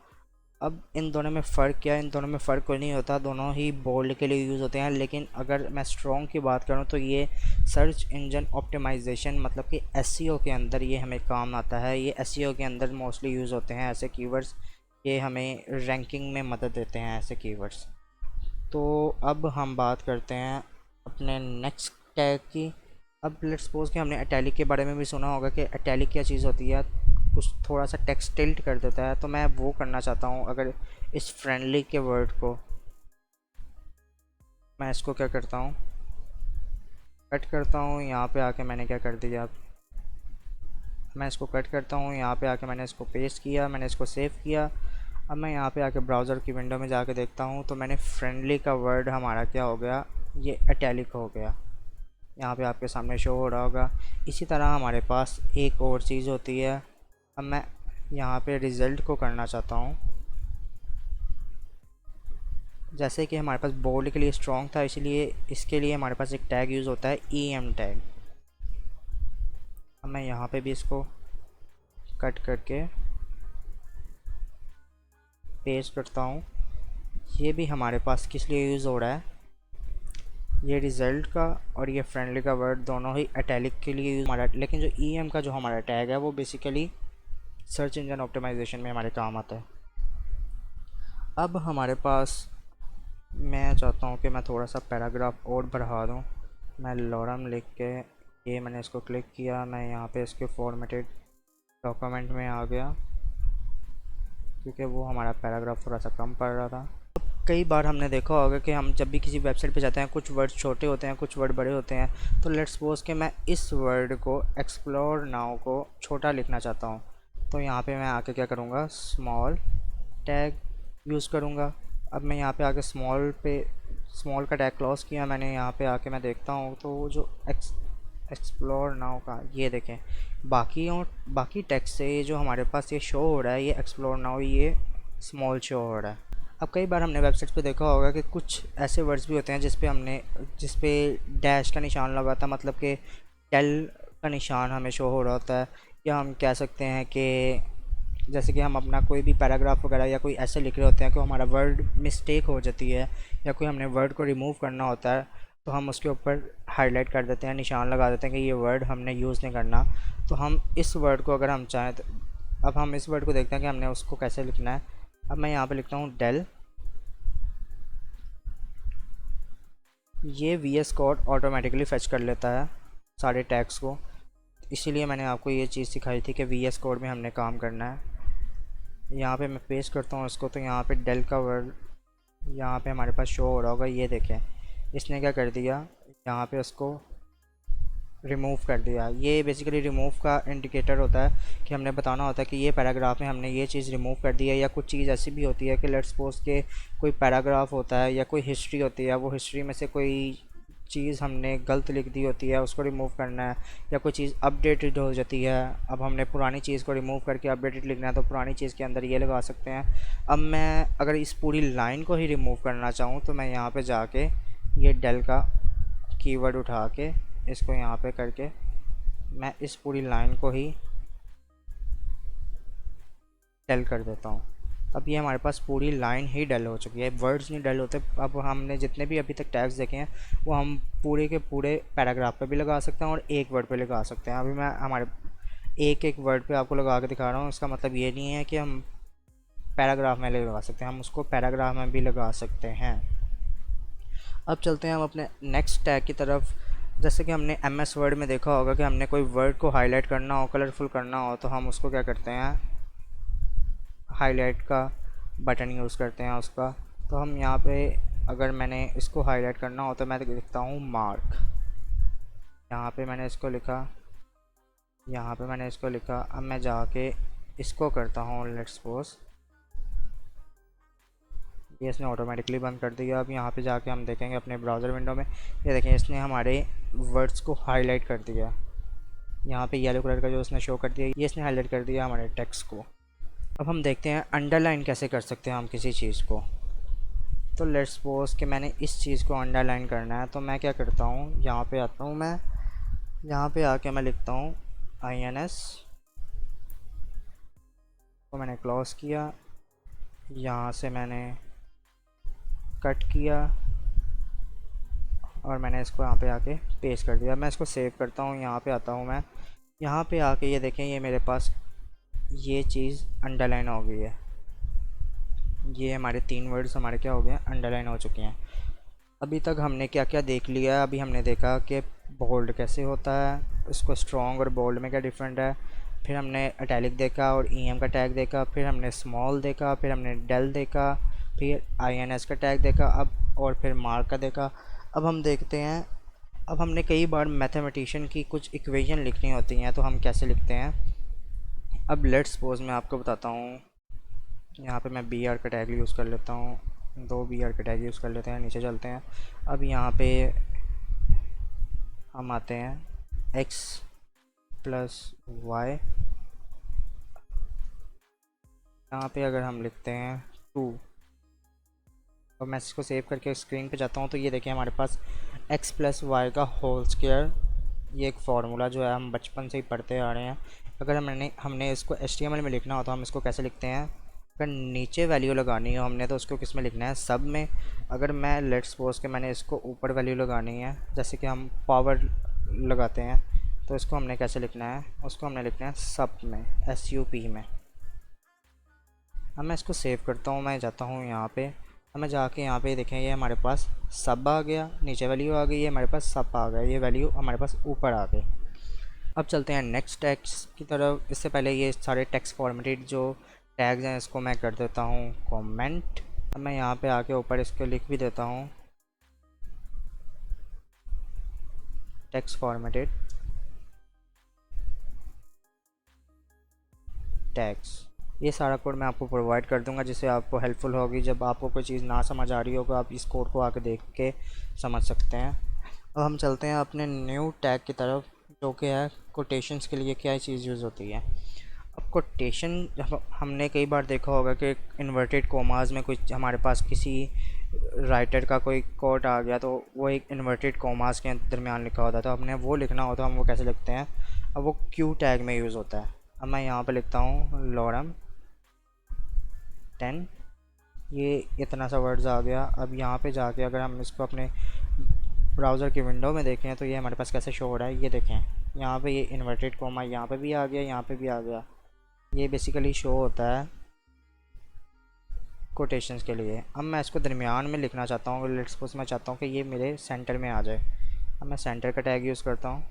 अब इन दोनों में फ़र्क क्या है, इन दोनों में फ़र्क कोई नहीं होता, दोनों ही बोल्ड के लिए यूज़ होते हैं। लेकिन अगर मैं स्ट्रॉन्ग की बात करूँ तो ये सर्च इंजन ऑप्टिमाइजेशन मतलब कि SEO के अंदर ये हमें काम आता है। ये SEO के अंदर मोस्टली यूज़ होते हैं ऐसे कीवर्ड्स, ये हमें रैंकिंग में मदद देते हैं ऐसे कीवर्ड्स। तो अब हम बात करते हैं अपने नेक्स्ट टैग की। अब लेट्स सपोज कि हमने इटैलिक के बारे में भी सुना होगा कि इटैलिक क्या चीज़ होती है, कुछ थोड़ा सा टेक्स्ट टिल्ट कर देता है। तो मैं वो करना चाहता हूँ। अगर इस फ्रेंडली के वर्ड को मैं इसको क्या करता हूँ, कट करता हूँ। यहाँ पे आके मैंने क्या कर दिया, मैं इसको कट करता हूँ, यहाँ पे आके मैंने इसको पेस्ट किया, मैंने इसको सेव किया। अब मैं यहाँ पे आके ब्राउज़र की विंडो में जाके देखता हूँ तो मैंने फ्रेंडली का वर्ड हमारा क्या हो गया, ये इटैलिक हो गया। यहाँ पे आपके सामने शो हो रहा होगा। इसी तरह हमारे पास एक और चीज़ होती है। अब मैं यहाँ पे रिज़ल्ट को करना चाहता हूँ। जैसे कि हमारे पास बोल्ड के लिए स्ट्रॉन्ग था, इसलिए इसके लिए हमारे पास एक टैग यूज़ होता है EM टैग। अब मैं यहाँ पे भी इसको कट करके पेस्ट करता हूँ। ये भी हमारे पास किस लिए यूज़ हो रहा है, ये रिज़ल्ट का और ये फ्रेंडली का वर्ड दोनों ही इटैलिक के लिए यूज़ हमारा। लेकिन जो EM का जो हमारा टैग है वो बेसिकली सर्च इंजन ऑप्टिमाइजेशन में हमारे काम आता है। अब हमारे पास, मैं चाहता हूँ कि मैं थोड़ा सा पैराग्राफ और बढ़ा दूँ। मैं लॉरम लिख के ये मैंने इसको क्लिक किया, मैं यहाँ पे इसके फॉर्मेटेड डॉक्यूमेंट में आ गया क्योंकि वो हमारा पैराग्राफ थोड़ा सा कम पड़ रहा था। कई बार हमने देखा होगा कि हम जब भी किसी वेबसाइट पे जाते हैं, कुछ वर्ड छोटे होते हैं, कुछ वर्ड बड़े होते हैं। तो लेट्स सपोज कि मैं इस वर्ड को एक्सप्लोर नाउ को छोटा लिखना चाहता हूँ। तो यहाँ पे मैं आके क्या करूँगा, स्मॉल टैग यूज़ करूँगा। अब मैं यहाँ पे आके स्मॉल का टैग क्लोज किया मैंने। यहाँ पे आके मैं देखता हूँ तो जो एक्सप्लोर नाउ का, ये देखें, बाकी टेक्स्ट से ये जो हमारे पास ये शो हो रहा है, ये एक्सप्लोर नाउ ये स्मॉल शो हो रहा है। अब कई बार हमने वेबसाइट पे देखा होगा कि कुछ ऐसे वर्ड्स भी होते हैं जिस पे डैश का निशान लगा था, मतलब कि टेल का निशान हमें शो हो रहा होता है। या हम कह सकते हैं कि जैसे कि हम अपना कोई भी पैराग्राफ वगैरह या कोई ऐसे लिख रहे होते हैं कि हमारा वर्ड मिस्टेक हो जाती है या कोई हमने वर्ड को रिमूव करना होता है, तो हम उसके ऊपर हाईलाइट कर देते हैं, निशान लगा देते हैं कि ये वर्ड हमने यूज़ नहीं करना। तो हम इस वर्ड को अगर हम चाहें तो अब हम इस वर्ड को देखते हैं कि हमने उसको कैसे लिखना है। अब मैं यहाँ पे लिखता हूँ डेल। ये VS कोड ऑटोमेटिकली फेच कर लेता है सारे टैग्स को, इसीलिए मैंने आपको ये चीज़ सिखाई थी कि VS कोड में हमने काम करना है। यहाँ पे मैं पेस्ट करता हूँ इसको, तो यहाँ पे डेल का वर्ड यहाँ पे हमारे पास शो हो रहा होगा। ये देखें इसने क्या कर दिया, यहाँ पे उसको रिमूव कर दिया। ये बेसिकली रिमूव का इंडिकेटर होता है कि हमने बताना होता है कि ये पैराग्राफ में हमने ये चीज़ रिमूव कर दी है। या कुछ चीज़ ऐसी भी होती है कि लेट्स सपोज के कोई पैराग्राफ होता है या कोई हिस्ट्री होती है, वो हिस्ट्री में से कोई चीज़ हमने गलत लिख दी होती है, उसको रिमूव करना है। या कोई चीज़ अपडेटेड हो जाती है, अब हमने पुरानी चीज़ को रिमूव करके अपडेटेड लिखना है, तो पुरानी चीज़ के अंदर ये लगा सकते हैं। अब मैं अगर इस पूरी लाइन को ही रिमूव करना चाहूँ तो मैं यहाँ पे जाके ये डेल का कीवर्ड उठा के इसको यहाँ पे करके मैं इस पूरी लाइन को ही डेल कर देता हूँ। अब ये हमारे पास पूरी लाइन ही डेल हो चुकी है, वर्ड्स नहीं डेल होते। अब हमने जितने भी अभी तक टैग्स देखे हैं वो हम पूरे के पूरे पैराग्राफ पे भी लगा सकते हैं और एक वर्ड पे लगा सकते हैं। अभी मैं हमारे एक एक वर्ड पे आपको लगा के दिखा रहा हूँ, इसका मतलब ये नहीं है कि हम पैराग्राफ में लगा सकते हैं, हम उसको पैराग्राफ में भी लगा सकते हैं। अब चलते हैं हम अपने नेक्स्ट टैग की तरफ। जैसे कि हमने MS वर्ड में देखा होगा कि हमने कोई वर्ड को हाईलाइट करना हो, कलरफुल करना हो, तो हम उसको क्या करते हैं, हाईलाइट का बटन यूज़ करते हैं उसका। तो हम यहाँ पे अगर मैंने इसको हाईलाइट करना हो तो मैं लिखता हूँ मार्क। यहाँ पे मैंने इसको लिखा, यहाँ पे मैंने इसको लिखा। अब मैं जाके इसको करता हूँ लेट्स सपोज, ये इसने ऑटोमेटिकली बंद कर दिया। अब यहाँ पे जाके हम देखेंगे अपने ब्राउज़र विंडो में, ये देखें इसने हमारे वर्ड्स को हाईलाइट कर दिया। यहाँ पे येलो कलर का जो उसने शो कर दिया, ये इसने हाईलाइट कर दिया हमारे टेक्स्ट को। अब हम देखते हैं अंडरलाइन कैसे कर सकते हैं हम किसी चीज़ को। तो लेट्स सपोज कि मैंने इस चीज़ को अंडरलाइन करना है, तो मैं क्या करता हूँ, यहाँ पे आता हूँ, मैं यहाँ पे आके मैं लिखता हूँ INS को मैंने क्लोज किया, यहाँ से मैंने कट किया और मैंने इसको यहाँ पे आके पेस्ट कर दिया। मैं इसको सेव करता हूँ, यहाँ पे आता हूँ मैं, यहाँ पे आके ये देखें ये मेरे पास ये चीज़ अंडरलाइन हो गई है। ये हमारे 3 वर्ड्स हमारे क्या हो गए, अंडरलाइन हो चुके हैं। अभी तक हमने क्या क्या देख लिया। अभी हमने देखा कि बोल्ड कैसे होता है, इसको स्ट्रॉन्ग और बोल्ड में क्या डिफरेंट है। फिर हमने इटैलिक देखा और EM का टैग देखा। फिर हमने स्मॉल देखा, फिर हमने डेल देखा, फिर INS का टैग देखा, अब और फिर मार्क का देखा। अब हम देखते हैं, अब हमने कई बार मैथमेटिशियन की कुछ इक्वेशन लिखनी होती हैं तो हम कैसे लिखते हैं। अब लेट्स सपोज मैं आपको बताता हूँ, यहाँ पे मैं BR का टैग यूज़ कर लेता हूँ, 2 BR का टैग यूज़ कर लेते हैं। नीचे चलते हैं, अब यहाँ पे हम आते हैं x + y, यहाँ पे अगर हम लिखते हैं 2 और मैं इसको सेव करके स्क्रीन पे जाता हूँ, तो ये देखें हमारे पास x + y का होल स्क्वायर, ये एक फार्मूला जो है हम बचपन से ही पढ़ते आ रहे हैं। अगर हमने इसको HTML में लिखना हो तो हम इसको कैसे लिखते हैं, अगर नीचे वैल्यू लगानी हो हमने तो उसको किस में लिखना है, सब में। अगर मैं लेट्स सपोज के मैंने इसको ऊपर वैल्यू लगानी है, जैसे कि हम पावर लगाते हैं, तो इसको हमने कैसे लिखना है, उसको हमने लिखना है सब में, SUP में। अब मैं इसको सेव करता हूँ, मैं जाता हूँ यहाँ पे, अब मैं जाके यहाँ पे देखें ये हमारे पास सब आ गया, नीचे वैल्यू आ गई, ये हमारे पास सब आ गया, ये वैल्यू हमारे पास ऊपर आ गई। अब चलते हैं नेक्स्ट टैग्स की तरफ। इससे पहले ये सारे टेक्स्ट फॉर्मेटेड जो टैग्स हैं इसको मैं कर देता हूँ कमेंट। अब मैं यहाँ पे आके ऊपर इसको लिख भी देता हूँ टेक्स्ट फॉर्मेटेड टैग्स। ये सारा कोड मैं आपको प्रोवाइड कर दूंगा जिससे आपको हेल्पफुल होगी। जब आपको कोई चीज़ ना समझ आ रही हो तो आप इस कोड को आके देख के समझ सकते हैं। अब हम चलते हैं अपने न्यू टैग की तरफ, जो कि है कोटेशंस के लिए क्या चीज़ यूज़ होती है। अब कोटेशन हमने कई बार देखा होगा कि इन्वर्टेड कोमास में कुछ हमारे पास किसी राइटर का कोई कोट आ गया तो वो एक इन्वर्टेड कोमास के दरमियान लिखा होता है, तो हमने वो लिखना होता है, हम वो कैसे लिखते हैं। अब वो क्यू टैग में यूज़ होता है। अब मैं यहाँ पे लिखता हूँ लॉरम 10, ये इतना सा वर्ड्स आ गया। अब यहाँ पे जाके अगर हम इसको अपने ब्राउज़र की विंडो में देखें तो ये हमारे पास कैसे शो हो रहा है, ये देखें यहाँ पे ये इन्वर्टेड कोमा यहाँ पे भी आ गया, यहाँ पे भी आ गया। ये बेसिकली शो होता है कोटेशंस के लिए। अब मैं इसको दरमियान में लिखना चाहता हूँ, लेट्स सपोज मैं चाहता हूँ कि ये मेरे सेंटर में आ जाए। अब मैं सेंटर का टैग यूज़ करता हूँ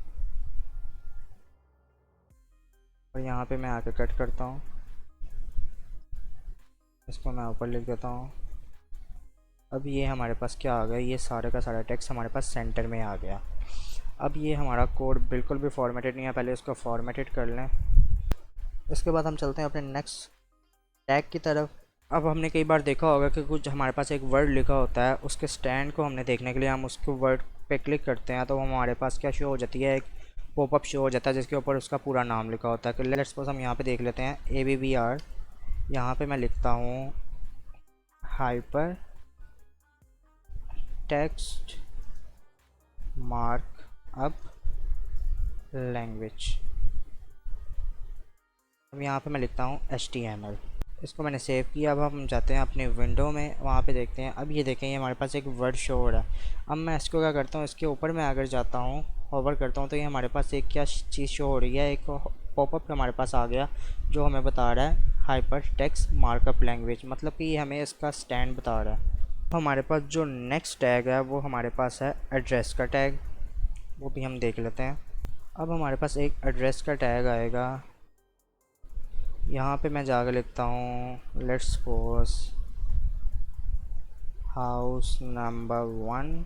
और यहाँ पे मैं आके कट करता हूँ, इसको मैं ऊपर लिख देता हूँ। अब ये हमारे पास क्या आ गया, ये सारे का सारा टेक्स्ट हमारे पास सेंटर में आ गया। अब ये हमारा कोड बिल्कुल भी फॉर्मेटेड नहीं है, पहले इसको फॉर्मेटेड कर लें। इसके बाद हम चलते हैं अपने नेक्स्ट टैग की तरफ। अब हमने कई बार देखा होगा कि कुछ हमारे पास एक वर्ड लिखा होता है, उसके स्टैंड को हमने देखने के लिए हम उसके वर्ड पे क्लिक करते हैं तो हमारे पास क्या शो हो जाती है, एक पॉपअप शो हो जाता है जिसके ऊपर उसका पूरा नाम लिखा होता है। कि लेट्स सपोज हम यहाँ पे देख लेते हैं ABBR, यहाँ पे मैं लिखता हूँ हाइपर टेक्स्ट मार्कअप लैंग्वेज। अब यहाँ पे मैं लिखता हूँ HTML। इसको मैंने सेव किया। अब हम जाते हैं अपने विंडो में, वहाँ पे देखते हैं। अब ये देखें, ये हमारे पास एक वर्ड शो हो रहा है। अब मैं इसको क्या करता हूँ, इसके ऊपर मैं अगर जाता हूँ, होवर करता हूँ, तो ये हमारे पास एक क्या चीज़ शो हो रही है, एक पॉपअप हमारे पास आ गया जो हमें बता रहा है हाइपर टेक्स्ट मार्कअप लैंग्वेज, मतलब कि ये हमें इसका स्टैंड बता रहा है। हमारे पास जो नेक्स्ट टैग है वो हमारे पास है एड्रेस का टैग, वो भी हम देख लेते हैं। अब हमारे पास एक एड्रेस का टैग आएगा, यहाँ पे मैं जाकर लिखता हूँ let's suppose house number 1,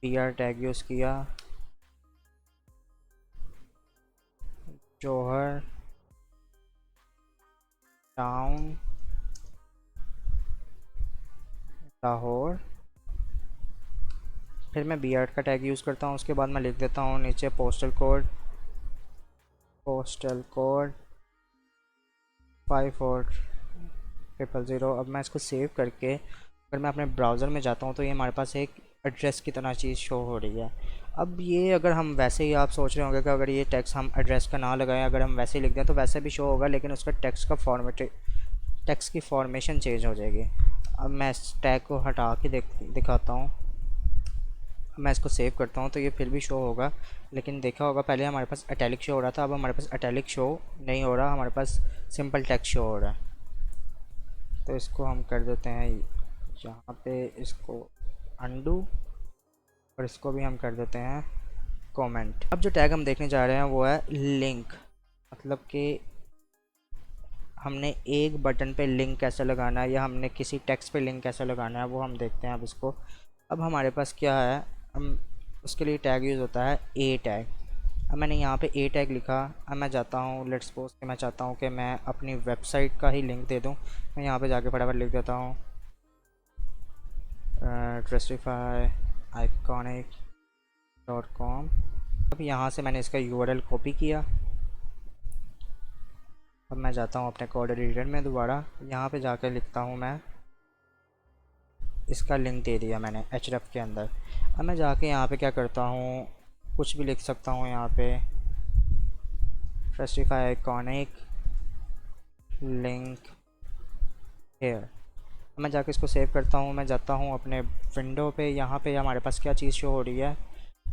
PR tag use किया, जौहर टाउन लाहौर। फिर मैं BR का टैग यूज़ करता हूँ, उसके बाद मैं लिख देता हूँ नीचे पोस्टल कोड 5400। अब मैं इसको सेव करके अगर मैं अपने ब्राउज़र में जाता हूँ तो ये हमारे पास एक एड्रेस की तरह चीज़ शो हो रही है। अब ये अगर हम वैसे ही, आप सोच रहे होंगे कि अगर ये टेक्स्ट हम एड्रेस का ना लगाएं, अगर हम वैसे ही लिख दें तो वैसे भी शो होगा, लेकिन उसका टेक्स्ट का टेक्स्ट की फॉर्मेशन चेंज हो जाएगी। अब मैं इस टैग को हटा के दिखाता हूँ। मैं इसको सेव करता हूँ तो ये फिर भी शो होगा, लेकिन देखा होगा पहले हमारे पास इटैलिक शो हो रहा था, अब हमारे पास इटैलिक शो नहीं हो रहा, हमारे पास सिंपल टेक्स्ट शो हो रहा है। तो इसको हम कर देते हैं यहाँ पे, इसको अंडू, और इसको भी हम कर देते हैं कमेंट। अब जो टैग हम देखने जा रहे हैं वो है लिंक, मतलब कि हमने एक बटन पे लिंक कैसे लगाना है या हमने किसी टेक्स्ट पे लिंक कैसे लगाना है वो हम देखते हैं अब इसको। अब हमारे पास क्या है, हम उसके लिए टैग यूज़ होता है A टैग। अब मैंने यहाँ पे A टैग लिखा। अब मैं जाता हूँ, लेट्स सपोज कि मैं चाहता हूँ कि मैं अपनी वेबसाइट का ही लिंक दे दूँ। मैं यहाँ पे जाके फटाफट लिख देता हूँ trustifyiconic.com। अब यहाँ से मैंने इसका URL कॉपी किया। अब मैं जाता हूँ अपने कोड एडिटर में दोबारा, यहाँ पे जाकर लिखता हूँ, मैं इसका लिंक दे दिया मैंने href के अंदर। अब मैं जाके यहाँ पे क्या करता हूँ, कुछ भी लिख सकता हूँ यहाँ पे trustifyiconic लिंक हेयर। मैं जाके इसको सेव करता हूँ। मैं जाता हूँ अपने विंडो पे, यहाँ पे हमारे पास क्या चीज़ शो हो रही है,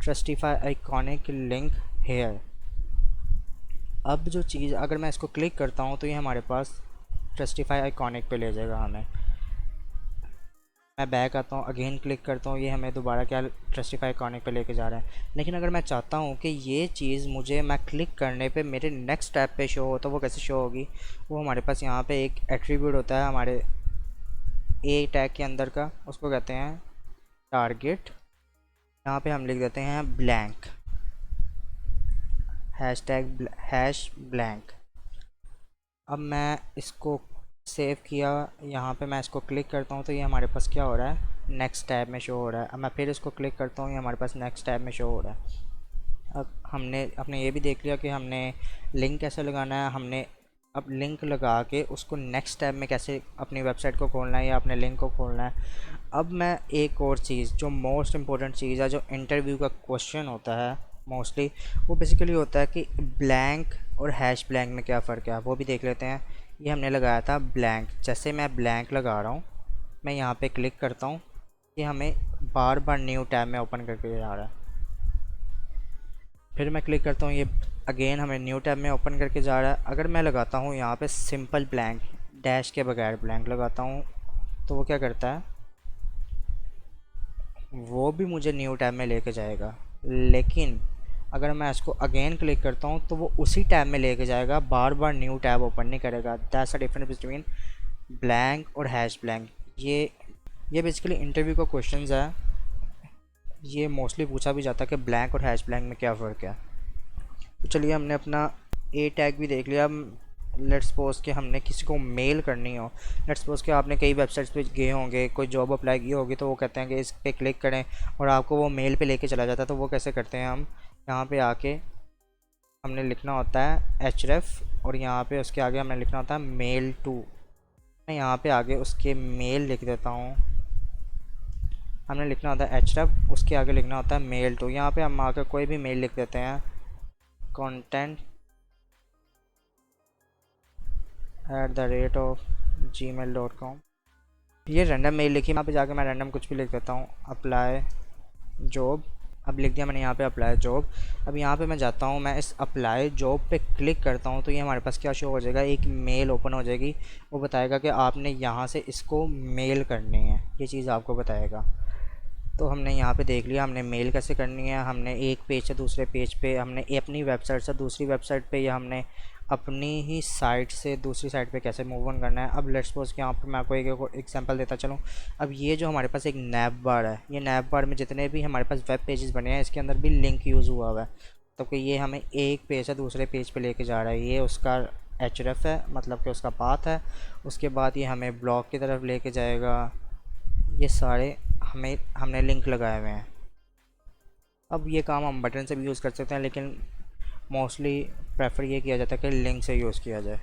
trustifyiconic लिंक हेयर। अब जो चीज़, अगर मैं इसको क्लिक करता हूँ तो ये हमारे पास trustifyiconic पे ले जाएगा हमें। मैं बैक आता हूँ, अगेन क्लिक करता हूँ, ये हमें दोबारा क्या trustifyiconic पे लेके जा रहा है। लेकिन अगर मैं चाहता हूँ कि ये चीज़ मुझे, मैं क्लिक करने पे मेरे नेक्स्ट टैब पे शो हो, तो वो कैसे शो होगी, वो हमारे पास यहाँ पे एक एट्रीब्यूट होता है हमारे A टैग के अंदर का, उसको कहते हैं टारगेट। यहाँ पे हम लिख देते हैं ब्लैंक, हैश ब्लैंक। अब मैं इसको सेव किया, यहाँ पे मैं इसको क्लिक करता हूँ तो ये हमारे पास क्या हो रहा है, नेक्स्ट टैब में शो हो रहा है। अब मैं फिर इसको क्लिक करता हूँ, ये हमारे पास नेक्स्ट टैब में शो हो रहा है। अब हमने ये भी देख लिया कि हमने लिंक कैसे लगाना है। हमने अब लिंक लगा के उसको नेक्स्ट टैब में कैसे अपनी वेबसाइट को खोलना है या अपने लिंक को खोलना है। अब मैं एक और चीज़, जो मोस्ट इम्पोर्टेंट चीज़ है, जो इंटरव्यू का क्वेश्चन होता है मोस्टली, वो बेसिकली होता है कि ब्लैंक और हैश ब्लैंक में क्या फ़र्क है, वो भी देख लेते हैं। ये हमने लगाया था ब्लैंक। जैसे मैं ब्लैंक लगा रहा हूँ, मैं यहाँ पे क्लिक करता हूँ, ये हमें बार बार न्यू टैब में ओपन करके जा रहा है। फिर मैं क्लिक करता हूँ, ये अगेन हमें न्यू टैब में ओपन करके जा रहा है। अगर मैं लगाता हूँ यहाँ पे सिंपल ब्लैंक, डैश के बगैर ब्लैंक लगाता हूँ, तो वो क्या करता है, वो भी मुझे न्यू टैब में लेके जाएगा। लेकिन अगर मैं इसको अगेन क्लिक करता हूँ तो वो उसी टैब में लेके जाएगा, बार बार न्यू टैब ओपन नहीं करेगा। That's a difference between blank और हैश ब्लैंक। ये बेसिकली इंटरव्यू का क्वेश्चंस है, ये मोस्टली पूछा भी जाता है कि ब्लैंक और हैश ब्लैंक में क्या फ़र्क है। तो चलिए, हमने अपना ए टैग भी देख लिया। लेट्स सपोज कि हमने किसी को मेल करनी हो, लेट्स सपोज कि आपने कई वेबसाइट्स पे गए होंगे, कोई जॉब अप्लाई की होगी, तो वो कहते हैं कि इस पे क्लिक करें और आपको वो मेल पे लेके चला जाता है। तो वो कैसे करते हैं, हम यहाँ पे आके हमने लिखना होता है एचरेफ, और यहाँ पे उसके आगे हमने लिखना होता है मेल टू। मैं यहाँ पे आगे उसके मेल लिख देता हूँ। हमने लिखना होता है एचरेफ, उसके आगे लिखना होता है मेल टू। यहाँ पे हम आकर कोई भी मेल लिख देते हैं, content@gmail.com। ये रैंडम मेल लिखी, यहाँ पे जाके मैं रैंडम कुछ भी लिख देता हूँ, अप्लाई जॉब। अब लिख दिया मैंने यहाँ पे अप्लाई जॉब। अब यहाँ पे मैं जाता हूँ, मैं इस अप्लाई जॉब पे क्लिक करता हूँ, तो ये हमारे पास क्या शो हो जाएगा, एक मेल ओपन हो जाएगी। वो बताएगा कि आपने यहाँ से इसको मेल करनी है, ये चीज़ आपको बताएगा। तो हमने यहाँ पे देख लिया हमने मेल कैसे करनी है। हमने एक पेज से दूसरे पेज पे, हमने अपनी वेबसाइट से दूसरी वेबसाइट पे, या हमने अपनी ही साइट से दूसरी साइट पे कैसे मूव ऑन करना है। अब लेट्स सपोज कि यहाँ पर मैं आपको एक एग्जांपल देता चलूँ। अब ये जो हमारे पास एक नैप बार है, ये नैप बार में जितने भी हमारे पास वेब पेजेस बने हैं, इसके अंदर भी लिंक यूज़ हुआ हुआ है। तो कि ये हमें एक पेज से दूसरे पेज पे लेके जा रहा है। ये उसका एचरेफ है, मतलब कि उसका पाथ है। उसके बाद ये हमें ब्लॉग की तरफ लेके जाएगा। ये सारे हमने लिंक लगाए हुए हैं। अब ये काम हम बटन से भी यूज़ कर सकते हैं, लेकिन मोस्टली प्रेफर ये किया जाता है कि लिंक से यूज़ किया जाए।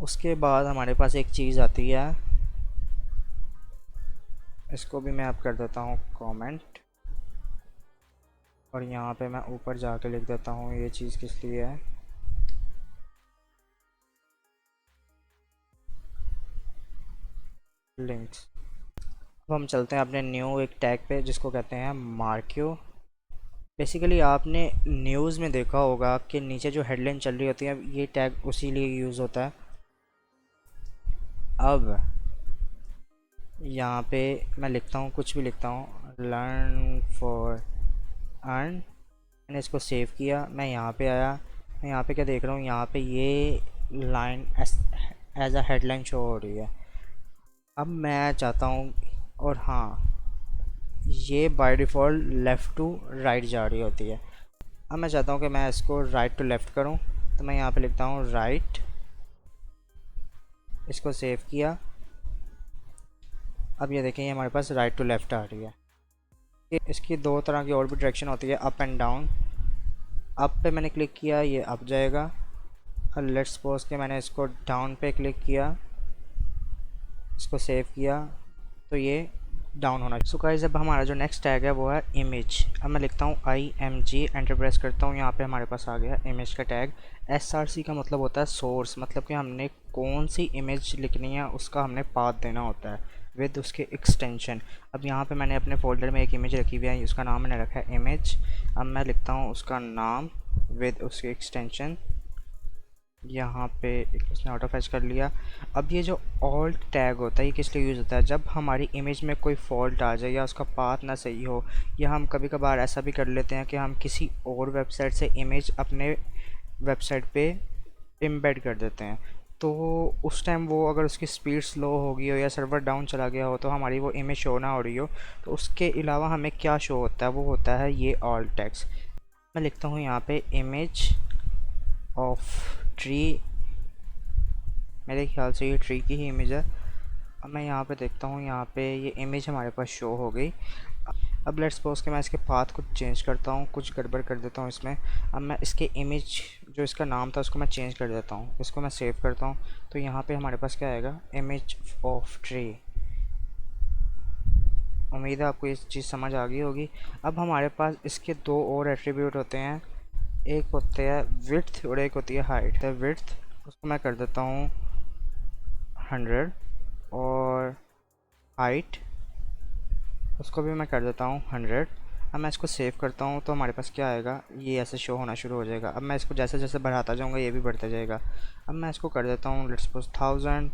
उसके बाद हमारे पास एक चीज़ आती है, इसको भी मैं अब कर देता हूँ कमेंट, और यहाँ पे मैं ऊपर जाके लिख देता हूँ ये चीज़ किस लिए है। लिंक्स। अब हम चलते हैं अपने न्यू एक टैग पे, जिसको कहते हैं मार्क्यो। बेसिकली आपने न्यूज़ में देखा होगा कि नीचे जो हेडलाइन चल रही होती है, ये टैग उसी लिए यूज़ होता है। अब यहाँ पे मैं लिखता हूँ, कुछ भी लिखता हूँ, लर्न फॉर अर्न। मैंने इसको सेव किया, मैं यहाँ पे आया, मैं यहाँ पे क्या देख रहा हूँ, यहाँ पे ये line as a headline show हो रही है। अब मैं चाहता हूँ, और हाँ, ये by default left to right जा रही होती है। अब मैं चाहता हूँ कि मैं इसको राइट टू लेफ़्ट करूँ, तो मैं यहाँ पे लिखता हूँ राइट, इसको सेव किया। अब ये देखें, ये हमारे पास राइट टू लेफ़्ट आ रही है। इसकी दो तरह की और भी डायरेक्शन होती है, अप एंड डाउन। अप पे मैंने क्लिक किया, ये अप जाएगा। और लेट्स सपोज के मैंने इसको डाउन पे क्लिक किया, इसको सेव किया, तो ये डाउन होना। सो गाइस, अब हमारा जो नेक्स्ट टैग है वो है इमेज। अब मैं लिखता हूँ IMG, एंटर प्रेस करता हूँ, यहाँ पे हमारे पास आ गया इमेज का टैग। SRC का मतलब होता है सोर्स, मतलब कि हमने कौन सी इमेज लिखनी है उसका हमने पाथ देना होता है विद उसके एक्सटेंशन। अब यहाँ पे मैंने अपने फोल्डर में एक इमेज रखी हुई है, उसका नाम मैंने रखा है इमेज। अब मैं लिखता हूँ उसका नाम विद उसके एक्सटेंशन, यहाँ पे इसने ऑटो फैच कर लिया। अब ये जो ऑल्ट टैग होता है, ये किस लिए यूज़ होता है, जब हमारी इमेज में कोई फॉल्ट आ जाए या उसका पाथ ना सही हो, या हम कभी कभार ऐसा भी कर लेते हैं कि हम किसी और वेबसाइट से इमेज अपने वेबसाइट पे एम्बेड कर देते हैं। तो उस टाइम वो अगर उसकी स्पीड स्लो हो गई हो या सर्वर डाउन चला गया हो, तो हमारी वो इमेज शो ना हो रही हो, तो उसके अलावा हमें क्या शो होता है, वो होता है ये ऑल्ट टैग्स। मैं लिखता हूँ यहाँ पे इमेज ऑफ ट्री, मेरे ख्याल से ये ट्री की ही इमेज है। अब मैं यहाँ पे देखता हूँ, यहाँ पे ये इमेज हमारे पास शो हो गई। अब लेट्स सपोज कि मैं इसके पाथ को चेंज करता हूँ, कुछ गड़बड़ कर देता हूँ इसमें। अब मैं इसके इमेज जो इसका नाम था उसको मैं चेंज कर देता हूँ, इसको मैं सेव करता हूँ। तो यहाँ पे हमारे पास क्या आएगा, इमेज ऑफ ट्री। उम्मीद है आपको ये चीज़ समझ आ गई होगी। अब हमारे पास इसके दो और एट्रीब्यूट होते हैं, एक होते हैं विड्थ और एक होती है हाइट। विड्थ उसको मैं कर देता हूँ 100 और हाइट उसको भी मैं कर देता हूँ 100। अब मैं इसको सेव करता हूँ तो हमारे पास क्या आएगा, ये ऐसे शो होना शुरू हो जाएगा। अब मैं इसको जैसे जैसे बढ़ाता जाऊँगा ये भी बढ़ता जाएगा। अब मैं इसको कर देता हूँ लेट्स सपोज 1000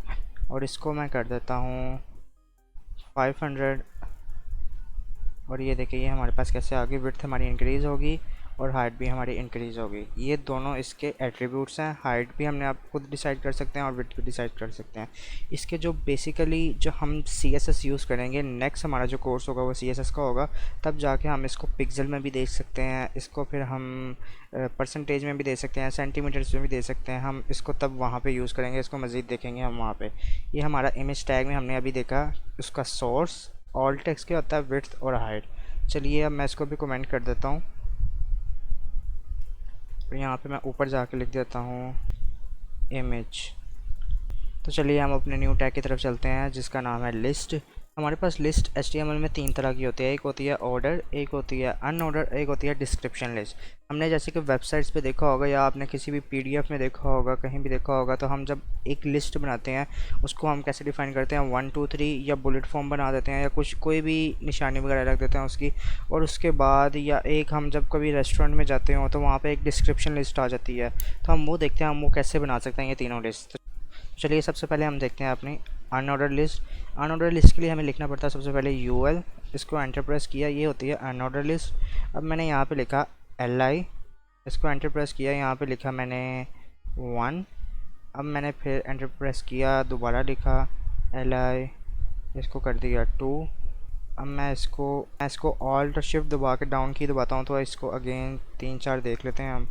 और इसको मैं कर देता हूँ 500। और ये देखिए ये हमारे पास कैसे आगे विड्थ हमारी इंक्रीज़ होगी और हाइट भी हमारी इंक्रीज़ होगी। ये दोनों इसके एट्रीब्यूट्स हैं। हाइट भी हमने आप खुद डिसाइड कर सकते हैं और विड्थ भी डिसाइड कर सकते हैं। इसके जो बेसिकली जो हम CSS यूज़ करेंगे, नेक्स्ट हमारा जो कोर्स होगा वो CSS का होगा, तब जाके हम इसको पिक्सल में भी देख सकते हैं, इसको फिर हम परसेंटेज में भी दे सकते हैं, सेंटीमीटर्स में भी दे सकते हैं। हम इसको तब वहाँ पे यूज़ करेंगे, इसको मज़ीद देखेंगे हम वहाँ पे। ये हमारा इमेज टैग में हमने अभी देखा उसका सोर्स ऑल टेक्स्ट क्या होता है, विड्थ और हाइट। चलिए अब मैं इसको भी कमेंट कर देता हूँ। यहाँ पे मैं ऊपर जाके लिख देता हूँ इमेज। तो चलिए हम अपने न्यू टैग की तरफ चलते हैं जिसका नाम है लिस्ट। हमारे पास लिस्ट HTML में 3 तरह की होती है, एक होती है ऑर्डर, एक होती है अनऑर्डर, एक होती है डिस्क्रिप्शन लिस्ट। हमने जैसे कि वेबसाइट्स पे देखा होगा या आपने किसी भी PDF में देखा होगा, कहीं भी देखा होगा, तो हम जब एक लिस्ट बनाते हैं उसको हम कैसे डिफाइन करते हैं, 1 2 3 या बुलेट फॉर्म बना देते हैं या कुछ कोई भी निशानी वगैरह रख देते हैं उसकी। और उसके बाद या एक हम जब कभी रेस्टोरेंट में जाते हो तो वहाँ पर एक डिस्क्रिप्शन लिस्ट आ जाती है। तो हम वो देखते हैं हम वो कैसे बना सकते हैं ये तीनों लिस्ट। चलिए सबसे पहले हम देखते हैं अपनी अनऑर्डर लिस्ट। अनऑर्डर लिस्ट के लिए हमें लिखना पड़ता है सबसे पहले UL, इसको एंटर प्रेस किया, ये होती है अनऑर्डर लिस्ट। अब मैंने यहाँ पे लिखा LI, इसको एंटर प्रेस किया, यहाँ पे लिखा मैंने 1। अब मैंने फिर एंटर प्रेस किया, दोबारा लिखा LI, इसको कर दिया 2। अब मैं इसको ऑल्ट शिफ्ट दबा के डाउन की दबाता हूँ तो इसको अगेन 3 4 देख लेते हैं हम।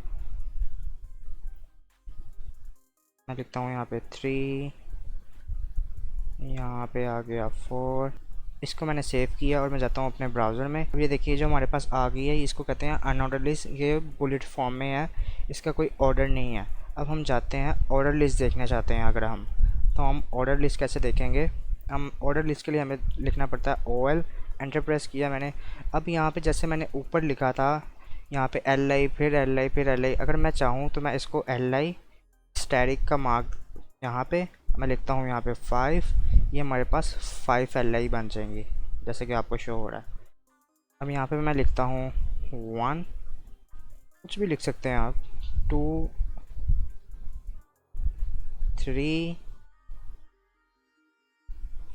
मैं लिखता हूँ यहाँ पे 3, यहाँ पे आ गया 4। इसको मैंने सेव किया और मैं जाता हूँ अपने ब्राउज़र में। अब ये देखिए जो हमारे पास आ गई है इसको कहते हैं अनऑर्डर लिस्ट। ये बुलेट फॉर्म में है, इसका कोई ऑर्डर नहीं है। अब हम जाते हैं ऑर्डर लिस्ट देखना चाहते हैं अगर हम, तो हम ऑर्डर लिस्ट कैसे देखेंगे। हम ऑर्डर लिस्ट के लिए हमें लिखना पड़ता है OL, एंटर प्रेस किया मैंने। अब यहाँ पे जैसे मैंने ऊपर लिखा था यहाँ पे LI फिर LI फिर LI, अगर मैं चाहूँ तो मैं इसको LI स्टैटिक का मार्क यहाँ पे मैं लिखता हूँ यहाँ पे 5। ये हमारे पास 5 LI बन जाएंगी जैसे कि आपको शो हो रहा है। अब यहाँ पे मैं लिखता हूँ 1, कुछ भी लिख सकते हैं आप, 2 3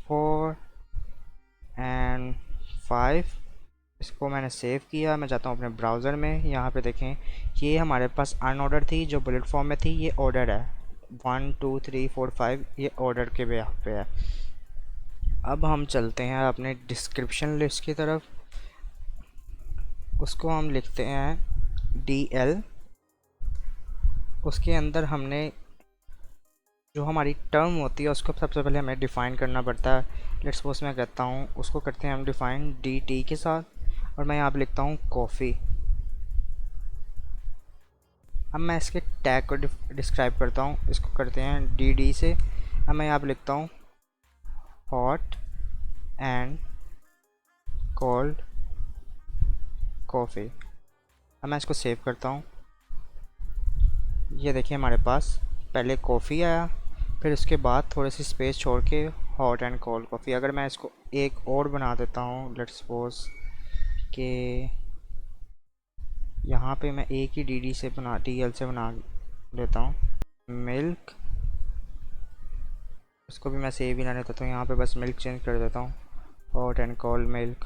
4 एंड 5। इसको मैंने सेव किया, मैं जाता हूँ अपने ब्राउज़र में। यहाँ पे देखें ये हमारे पास अनऑर्डर थी जो बुलेट फॉर्म में थी, ये ऑर्डर है 1 2 3 4 5, ये ऑर्डर के पे है। अब हम चलते हैं अपने डिस्क्रिप्शन लिस्ट की तरफ। उसको हम लिखते हैं DL। उसके अंदर हमने जो हमारी टर्म होती है उसको सबसे पहले हमें डिफ़ाइन करना पड़ता है। लेट्स सपोज मैं कहता हूँ उसको करते हैं हम डिफ़ाइन DT के साथ और मैं यहाँ पे लिखता हूँ कॉफ़ी। अब मैं इसके टैग को डिस्क्राइब करता हूँ, इसको करते हैं DD से। अब मैं यहाँ पे लिखता हूँ हॉट एंड कोल्ड कॉफ़ी। अब मैं इसको सेव करता हूँ। ये देखिए हमारे पास पहले कॉफ़ी आया, फिर उसके बाद थोड़ी सी स्पेस छोड़ के हॉट एंड कोल्ड कॉफ़ी। अगर मैं इसको एक और बना देता हूँ, लेट्स सपोज कि यहाँ पे मैं एक ही DD से बना DL से बना लेता हूँ मिल्क। उसको भी मैं सेव ही ना लेता, तो यहाँ पे बस मिल्क चेंज कर देता हूँ, हॉट एंड कोल्ड मिल्क।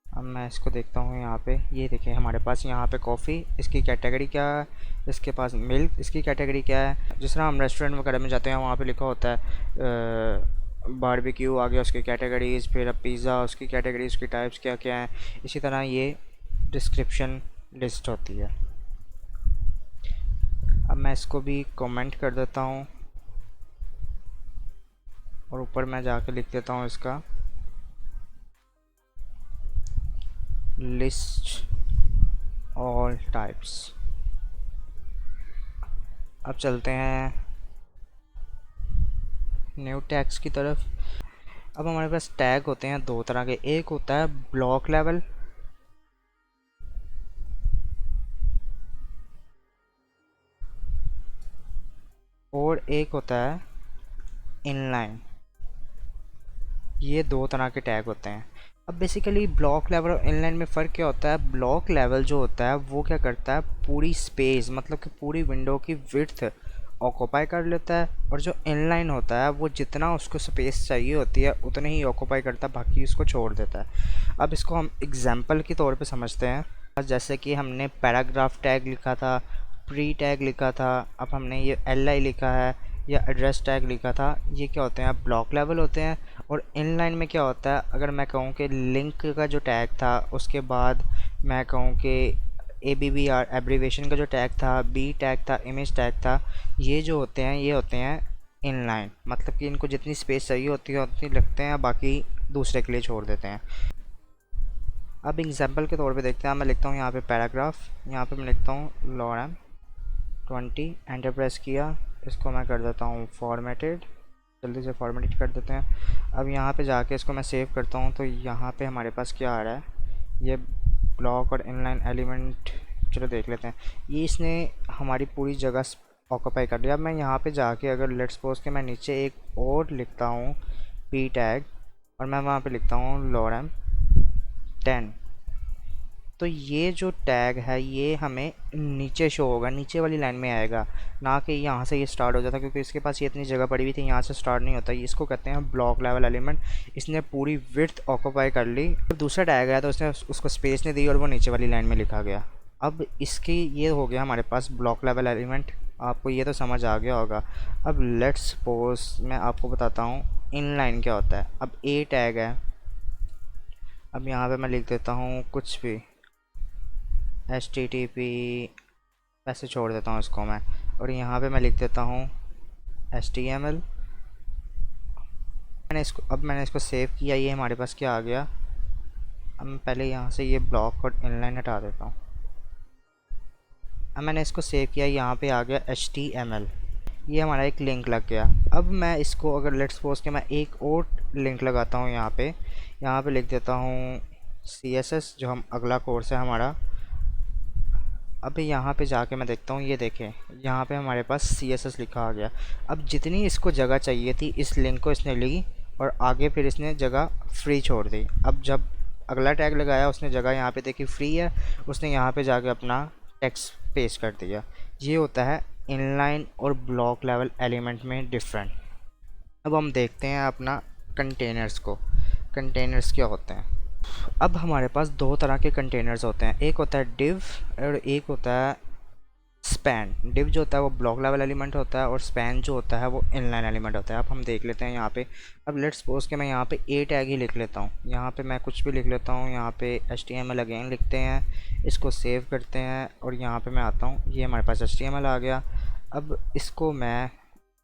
अब मैं इसको देखता हूँ यहाँ पे, ये देखिए हमारे पास यहाँ पे कॉफ़ी, इसकी कैटेगरी क्या है, इसके पास मिल्क, इसकी कैटेगरी क्या है। जिस तरह हम रेस्टोरेंट वगैरह में जाते हैं वहाँ पे लिखा होता है बारबेक्यू आ गया उसकी कैटेगरीज़, फिर अब पिज़्ज़ा उसकी कैटेगरी, उसकी टाइप्स क्या क्या हैं। इसी तरह ये डिस्क्रिप्शन लिस्ट होती है। अब मैं इसको भी कमेंट कर देता हूँ और ऊपर मैं जाके लिख देता हूँ इसका लिस्ट ऑल टाइप्स। अब चलते हैं न्यू टैग्स की तरफ। अब हमारे पास टैग होते हैं दो तरह के, एक होता है ब्लॉक लेवल और एक होता है इनलाइन। ये दो तरह के टैग होते हैं। अब बेसिकली ब्लॉक लेवल और इनलाइन में फ़र्क क्या होता है? ब्लॉक लेवल जो होता है वो क्या करता है, पूरी स्पेस मतलब कि पूरी विंडो की विड्थ ऑक्यूपाई कर लेता है, और जो इनलाइन होता है वो जितना उसको स्पेस चाहिए होती है उतने ही ऑक्यूपाई करता है, बाकी उसको छोड़ देता है। अब इसको हम एग्जांपल के तौर पे समझते हैं। जैसे कि हमने पैराग्राफ टैग लिखा था, प्री टैग लिखा था, अब हमने ये एल आई लिखा है या एड्रेस टैग लिखा था, ये क्या होते हैं? ब्लॉक लेवल होते हैं। और इनलाइन में क्या होता है, अगर मैं कहूँ कि लिंक का जो टैग था, उसके बाद मैं कहूँ कि ABBR एब्रीवेशन का जो टैग था, बी टैग था, इमेज टैग था, ये जो होते हैं ये होते हैं इनलाइन। मतलब कि इनको जितनी स्पेस चाहिए होती है उतनी रखते हैं, बाकी दूसरे के लिए छोड़ देते हैं। अब एग्जांपल के तौर पे देखते हैं। मैं लिखता हूँ यहाँ पे पैराग्राफ, यहाँ पे मैं लिखता हूँ लॉरम 20, एंटर प्रेस किया, इसको मैं कर देता हूँ फॉर्मेटेड, जल्दी से फॉर्मेटेड कर देते हैं। अब यहाँ पे जाके इसको मैं सेव करता हूँ, तो यहाँ पे हमारे पास क्या आ रहा है, ये ब्लॉक और इनलाइन एलिमेंट, चलो देख लेते हैं। ये इसने हमारी पूरी जगह ऑक्यूपाई कर लिया। अब मैं यहाँ पे जाके अगर लेट्स सपोज के मैं नीचे एक और लिखता हूँ पी टैग, और मैं वहाँ पे लिखता हूँ लॉरम 10, तो ये जो टैग है ये हमें नीचे शो होगा, नीचे वाली लाइन में आएगा, ना कि यहाँ से ये स्टार्ट हो जाता, क्योंकि इसके पास ये इतनी जगह पड़ी हुई थी, यहाँ से स्टार्ट नहीं होता। इसको कहते हैं ब्लॉक लेवल एलिमेंट। इसने पूरी विड्थ ऑक्यूपाई कर ली। जब दूसरा टैग आया तो उसने उसको स्पेस नहीं दी और वो नीचे वाली लाइन में लिखा गया। अब इसकी ये हो गया हमारे पास ब्लॉक लेवल एलिमेंट। आपको ये तो समझ आ गया होगा। अब लेट्स सपोज मैं आपको बताता हूँ इनलाइन क्या होता है। अब ए टैग है, अब यहाँ पे मैं लिख देता हूँ कुछ भी, HTTP, ऐसे छोड़ देता हूँ इसको मैं, और यहाँ पे मैं लिख देता हूँ HTML। मैंने इसको सेव किया, ये हमारे पास क्या आ गया। अब मैं पहले यहाँ से ये ब्लॉक और इनलाइन हटा देता हूँ। अब मैंने इसको सेव किया, यहाँ पे आ गया HTML, ये हमारा एक लिंक लग गया। अब मैं इसको अगर लेट्स सपोज के मैं एक और लिंक लगाता हूँ यहाँ पे लिख देता हूँ CSS, जो हम अगला कोर्स है हमारा। अब यहाँ पे जाके मैं देखता हूँ, ये देखें यहाँ पे हमारे पास CSS लिखा आ गया। अब जितनी इसको जगह चाहिए थी इस लिंक को इसने ली, और आगे फिर इसने जगह फ्री छोड़ दी। अब जब अगला टैग लगाया उसने जगह यहाँ पे देखी फ्री है, उसने यहाँ पे जाके अपना टेक्स्ट पेस्ट कर दिया। ये होता है इनलाइन और ब्लॉक लेवल एलिमेंट में डिफरेंट। अब हम देखते हैं अपना कंटेनर्स को। कंटेनर्स क्या होते हैं? अब हमारे पास दो तरह के कंटेनर्स होते हैं, एक होता है डिव और एक होता है स्पैन। डिव जो होता है वो ब्लॉक लेवल एलिमेंट होता है, और स्पैन जो होता है वो इनलाइन एलिमेंट होता है। अब हम देख लेते हैं यहाँ पे। अब लेट्स सपोज कि मैं यहाँ पे ए टैग ही लिख लेता हूँ, यहाँ पे मैं कुछ भी लिख लेता हूँ, यहाँ पे HTML अगेन लिखते हैं, इसको सेव करते हैं, और यहाँ पे मैं आता हूँ, ये हमारे पास HTML आ गया। अब इसको मैं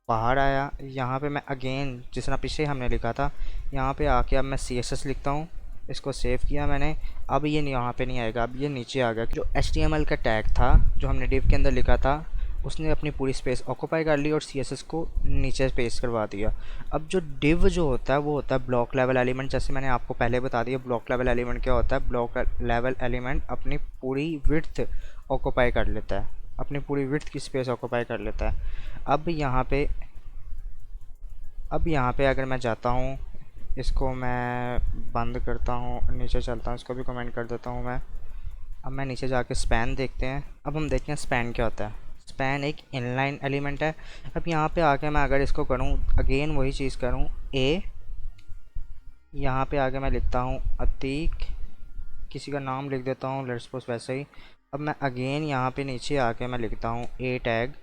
बाहर आया, यहाँ पे मैं अगेन जिस तरह पीछे हमने लिखा था यहाँ पे आके अब मैं CSS लिखता हूँ, इसको सेव किया मैंने। अब ये यहाँ पे नहीं आएगा, अब ये नीचे आ गया। जो HTML का टैग था जो हमने डिव के अंदर लिखा था, उसने अपनी पूरी स्पेस ऑक्यूपाई कर ली और CSS को नीचे पेस्ट करवा दिया। अब जो डिव जो होता है वो होता है ब्लॉक लेवल एलिमेंट। जैसे मैंने आपको पहले बता दिया ब्लॉक लेवल एलिमेंट क्या होता है। ब्लॉक लेवल एलिमेंट अपनी पूरी विड्थ ऑक्यूपाई कर लेता है, अपनी पूरी विड्थ की स्पेस ऑक्यूपाई कर लेता है। अब यहाँ पे अगर मैं जाता हूँ, इसको मैं बंद करता हूँ, नीचे चलता हूँ, इसको भी कमेंट कर देता हूँ मैं। अब मैं नीचे जाके स्पैन देखते हैं। अब हम देखते हैं स्पैन क्या होता है। स्पैन एक इनलाइन एलिमेंट है। अब यहाँ पे आके मैं अगर इसको करूँ, अगेन वही चीज़ करूँ, ए, यहाँ पे आके मैं लिखता हूँ अतीक, किसी का नाम लिख देता हूँ लेट्स सपोज वैसे ही। अब मैं अगेन यहाँ पे नीचे आके मैं लिखता हूँ ए टैग,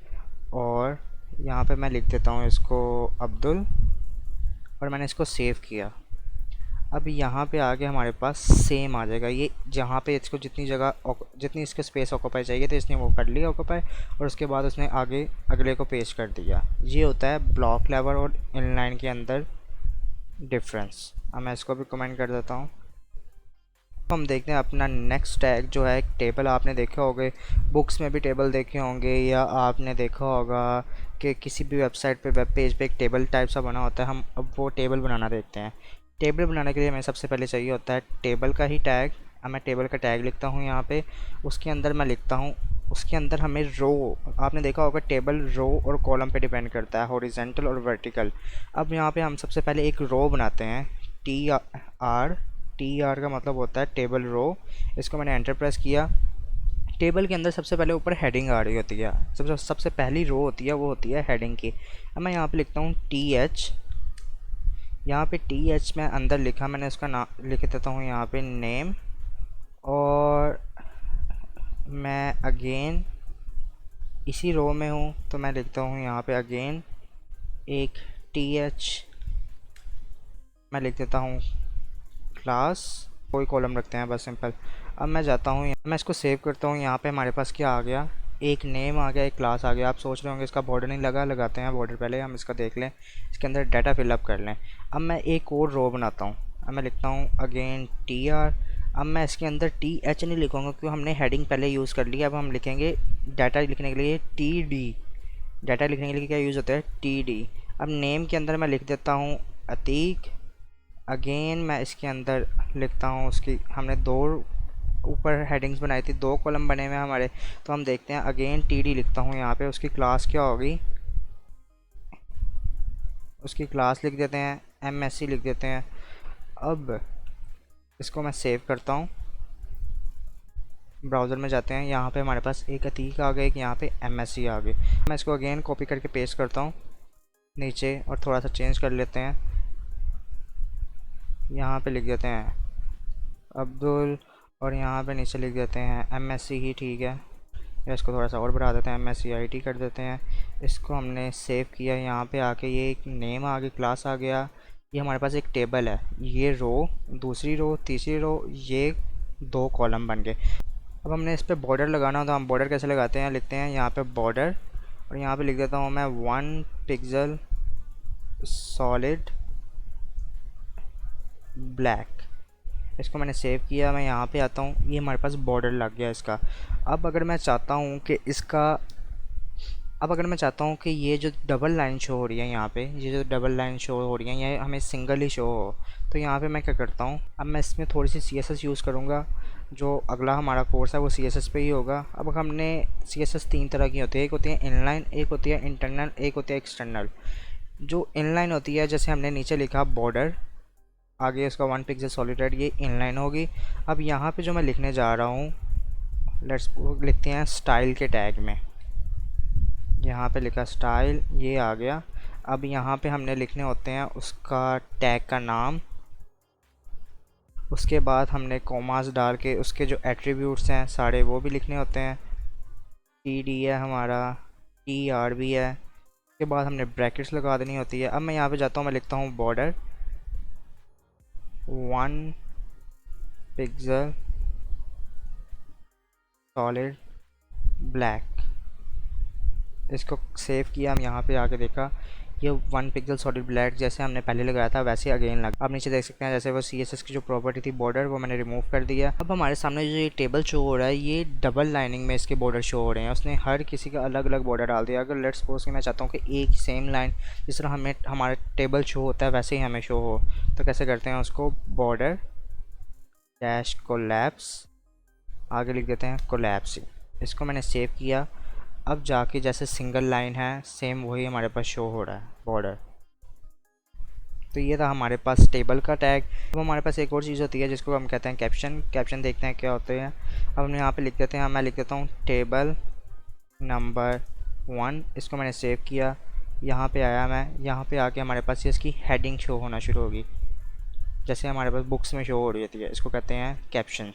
और यहाँ पे मैं लिख देता हूँ इसको अब्दुल, और मैंने इसको सेव किया। अब यहाँ पे आगे हमारे पास सेम आ जाएगा। ये जहाँ पे इसको जितनी इसके स्पेस ऑक्यूपाई चाहिए तो इसने वो कर लिया ऑक्यूपाई, और उसके बाद उसने आगे अगले को पेश कर दिया। ये होता है ब्लॉक लेवल और इनलाइन के अंदर डिफरेंस। अब मैं इसको भी कमेंट कर देता हूँ। हम देखते हैं अपना नेक्स्ट टैग जो है एक टेबल। आपने देखे होंगे, बुक्स में भी टेबल देखे होंगे, या आपने देखा होगा कि किसी भी वेबसाइट पे, वेब पेज पे एक टेबल टाइप सा बना होता है। हम अब वो टेबल बनाना देखते हैं। टेबल बनाने के लिए हमें सबसे पहले चाहिए होता है टेबल का ही टैग। अब मैं टेबल का टैग लिखता हूँ यहाँ पे, उसके अंदर मैं लिखता हूँ, उसके अंदर हमें रो, आपने देखा होगा टेबल रो और कॉलम पे डिपेंड करता है, हॉरिजॉन्टल और वर्टिकल। अब यहाँ पे हम सबसे पहले एक रो बनाते हैं, टी आर का मतलब होता है टेबल रो। इसको मैंने एंटर प्रेस किया। टेबल के अंदर सबसे पहले ऊपर हेडिंग आ रही होती है, सबसे पहली रो होती है वो होती है हेडिंग की। अब मैं यहाँ पे लिखता हूँ टी एच। यहाँ पे टी एच में अंदर लिखा, मैंने उसका नाम लिख देता हूँ यहाँ पे नेम। और मैं अगेन इसी रो में हूँ तो मैं लिखता हूँ यहाँ पे अगेन एक टी एच। मैं लिख देता हूँ क्लास, कोई कॉलम रखते हैं बस सिंपल। अब मैं जाता हूँ, मैं इसको सेव करता हूँ। यहाँ पे हमारे पास क्या आ गया, एक नेम आ गया, एक क्लास आ गया। आप सोच रहे होंगे इसका बॉर्डर नहीं लगा, लगाते हैं बॉर्डर। पहले हम इसका देख लें, इसके अंदर डाटा फिलअप कर लें। अब मैं एक और रो बनाता हूँ। अब मैं लिखता हूँ अगेन टी आर। अब मैं इसके अंदर टी एच नहीं लिखूँगा क्योंकि हमने हेडिंग पहले यूज़ कर लिया। अब हम लिखेंगे डाटा लिखने के लिए टी डी। डाटा लिखने के लिए क्या यूज़ होता है, टी डी। अब नेम के अंदर मैं लिख देता हूँ अतीक। अगेन मैं इसके अंदर लिखता हूँ उसकी, हमने दो ऊपर हेडिंग्स बनाई थी, दो कॉलम बने हुए हैं हमारे, तो हम देखते हैं अगेन टी डी लिखता हूँ यहाँ पे। उसकी क्लास क्या होगी, उसकी क्लास लिख देते हैं, एम एस सी लिख देते हैं। अब इसको मैं सेव करता हूँ, ब्राउज़र में जाते हैं। यहाँ पे हमारे पास एक अतीक आ गया, एक यहाँ पे एम एस सी आ गई। मैं इसको अगेन कॉपी करके पेस्ट करता हूँ नीचे और थोड़ा सा चेंज कर लेते हैं। यहाँ पे लिख देते हैं अब्दुल और यहाँ पे नीचे लिख देते हैं एम एस सी ही ठीक है। या इसको थोड़ा सा और बढ़ा देते हैं, M S C I T कर देते हैं। इसको हमने सेव किया, यहाँ पे आके ये एक नेम आ गई, क्लास आ गया। ये हमारे पास एक टेबल है, ये रो, दूसरी रो, तीसरी रो, ये दो कॉलम बन गए। अब हमने इस पर बॉर्डर लगाना हो तो हम बॉर्डर कैसे लगाते हैं, लिखते हैं यहाँ पे बॉर्डर और यहाँ पे लिख देता हूँ मैं 1 पिक्सल सॉलिड ब्लैक। इसको मैंने सेव किया, मैं यहाँ पे आता हूँ, ये हमारे पास बॉर्डर लग गया इसका। अब अगर मैं चाहता हूँ कि ये जो डबल लाइन शो हो रही है यहाँ पे, ये जो डबल लाइन शो हो रही है ये हमें सिंगल ही शो हो, तो यहाँ पे मैं क्या करता हूँ, अब मैं इसमें थोड़ी सी CSS यूज़ करूँगा। जो अगला हमारा कोर्स है वो CSS पे ही होगा। अब हमने CSS 3 तरह की होती है, एक होती है इनलाइन, एक होती है इंटरनल, एक होती है एक्सटर्नल। जो इनलाइन होती है, जैसे हमने नीचे लिखा बॉर्डर, आगे उसका 1 पिक्सल सॉलिड रेड, ये इनलाइन होगी। अब यहाँ पे जो मैं लिखने जा रहा हूँ, लेट्स लिखते हैं स्टाइल के टैग में। यहाँ पे लिखा स्टाइल, ये आ गया। अब यहाँ पे हमने लिखने होते हैं उसका टैग का नाम। उसके बाद हमने कॉमास डाल के उसके जो एट्रीब्यूट्स हैं सारे वो भी लिखने होते हैं। टी डी है हमारा, टी आर भी है। उसके बाद हमने ब्रैकेट्स लगा देनी होती है। अब मैं यहाँ पे जाता हूँ, मैं लिखता हूँ बॉर्डर 1 पिक्सल सॉलिड ब्लैक। इसको सेव किया, हम यहाँ पे आके देखा ये 1 पिक्सल सॉलिड ब्लैक जैसे हमने पहले लगाया था वैसे अगेन लगा। आप नीचे देख सकते हैं जैसे वो CSS की जो प्रॉपर्टी थी बॉर्डर, वो मैंने रिमूव कर दिया। अब हमारे सामने जो ये टेबल शो हो रहा है, ये डबल लाइनिंग में इसके बॉर्डर शो हो रहे हैं। उसने हर किसी का अलग अलग बॉर्डर डाल दिया। अगर लेट्स सपोज कि मैं चाहता हूँ कि एक सेम लाइन जिस तरह हमें हमारा टेबल शो होता है वैसे ही हमें शो हो, तो कैसे करते हैं उसको, बॉर्डर डैश कोलैप्स, आगे लिख देते हैं कोलैप्स। इसको मैंने सेव किया। अब जाके जैसे सिंगल लाइन है सेम वही हमारे पास शो हो रहा है बॉर्डर। तो ये था हमारे पास टेबल का टैग। अब हमारे पास एक और चीज़ होती है जिसको हम कहते हैं कैप्शन। कैप्शन देखते हैं क्या होते हैं। अब हम यहाँ पे लिख देते हैं, मैं लिख देता हूँ टेबल नंबर 1। इसको मैंने सेव किया, यहाँ पे आया मैं, यहाँ पे आके हमारे पास ये इसकी हेडिंग शो होना शुरू होगी जैसे हमारे पास बुक्स में शो हो रही होती है। इसको कहते हैं कैप्शन।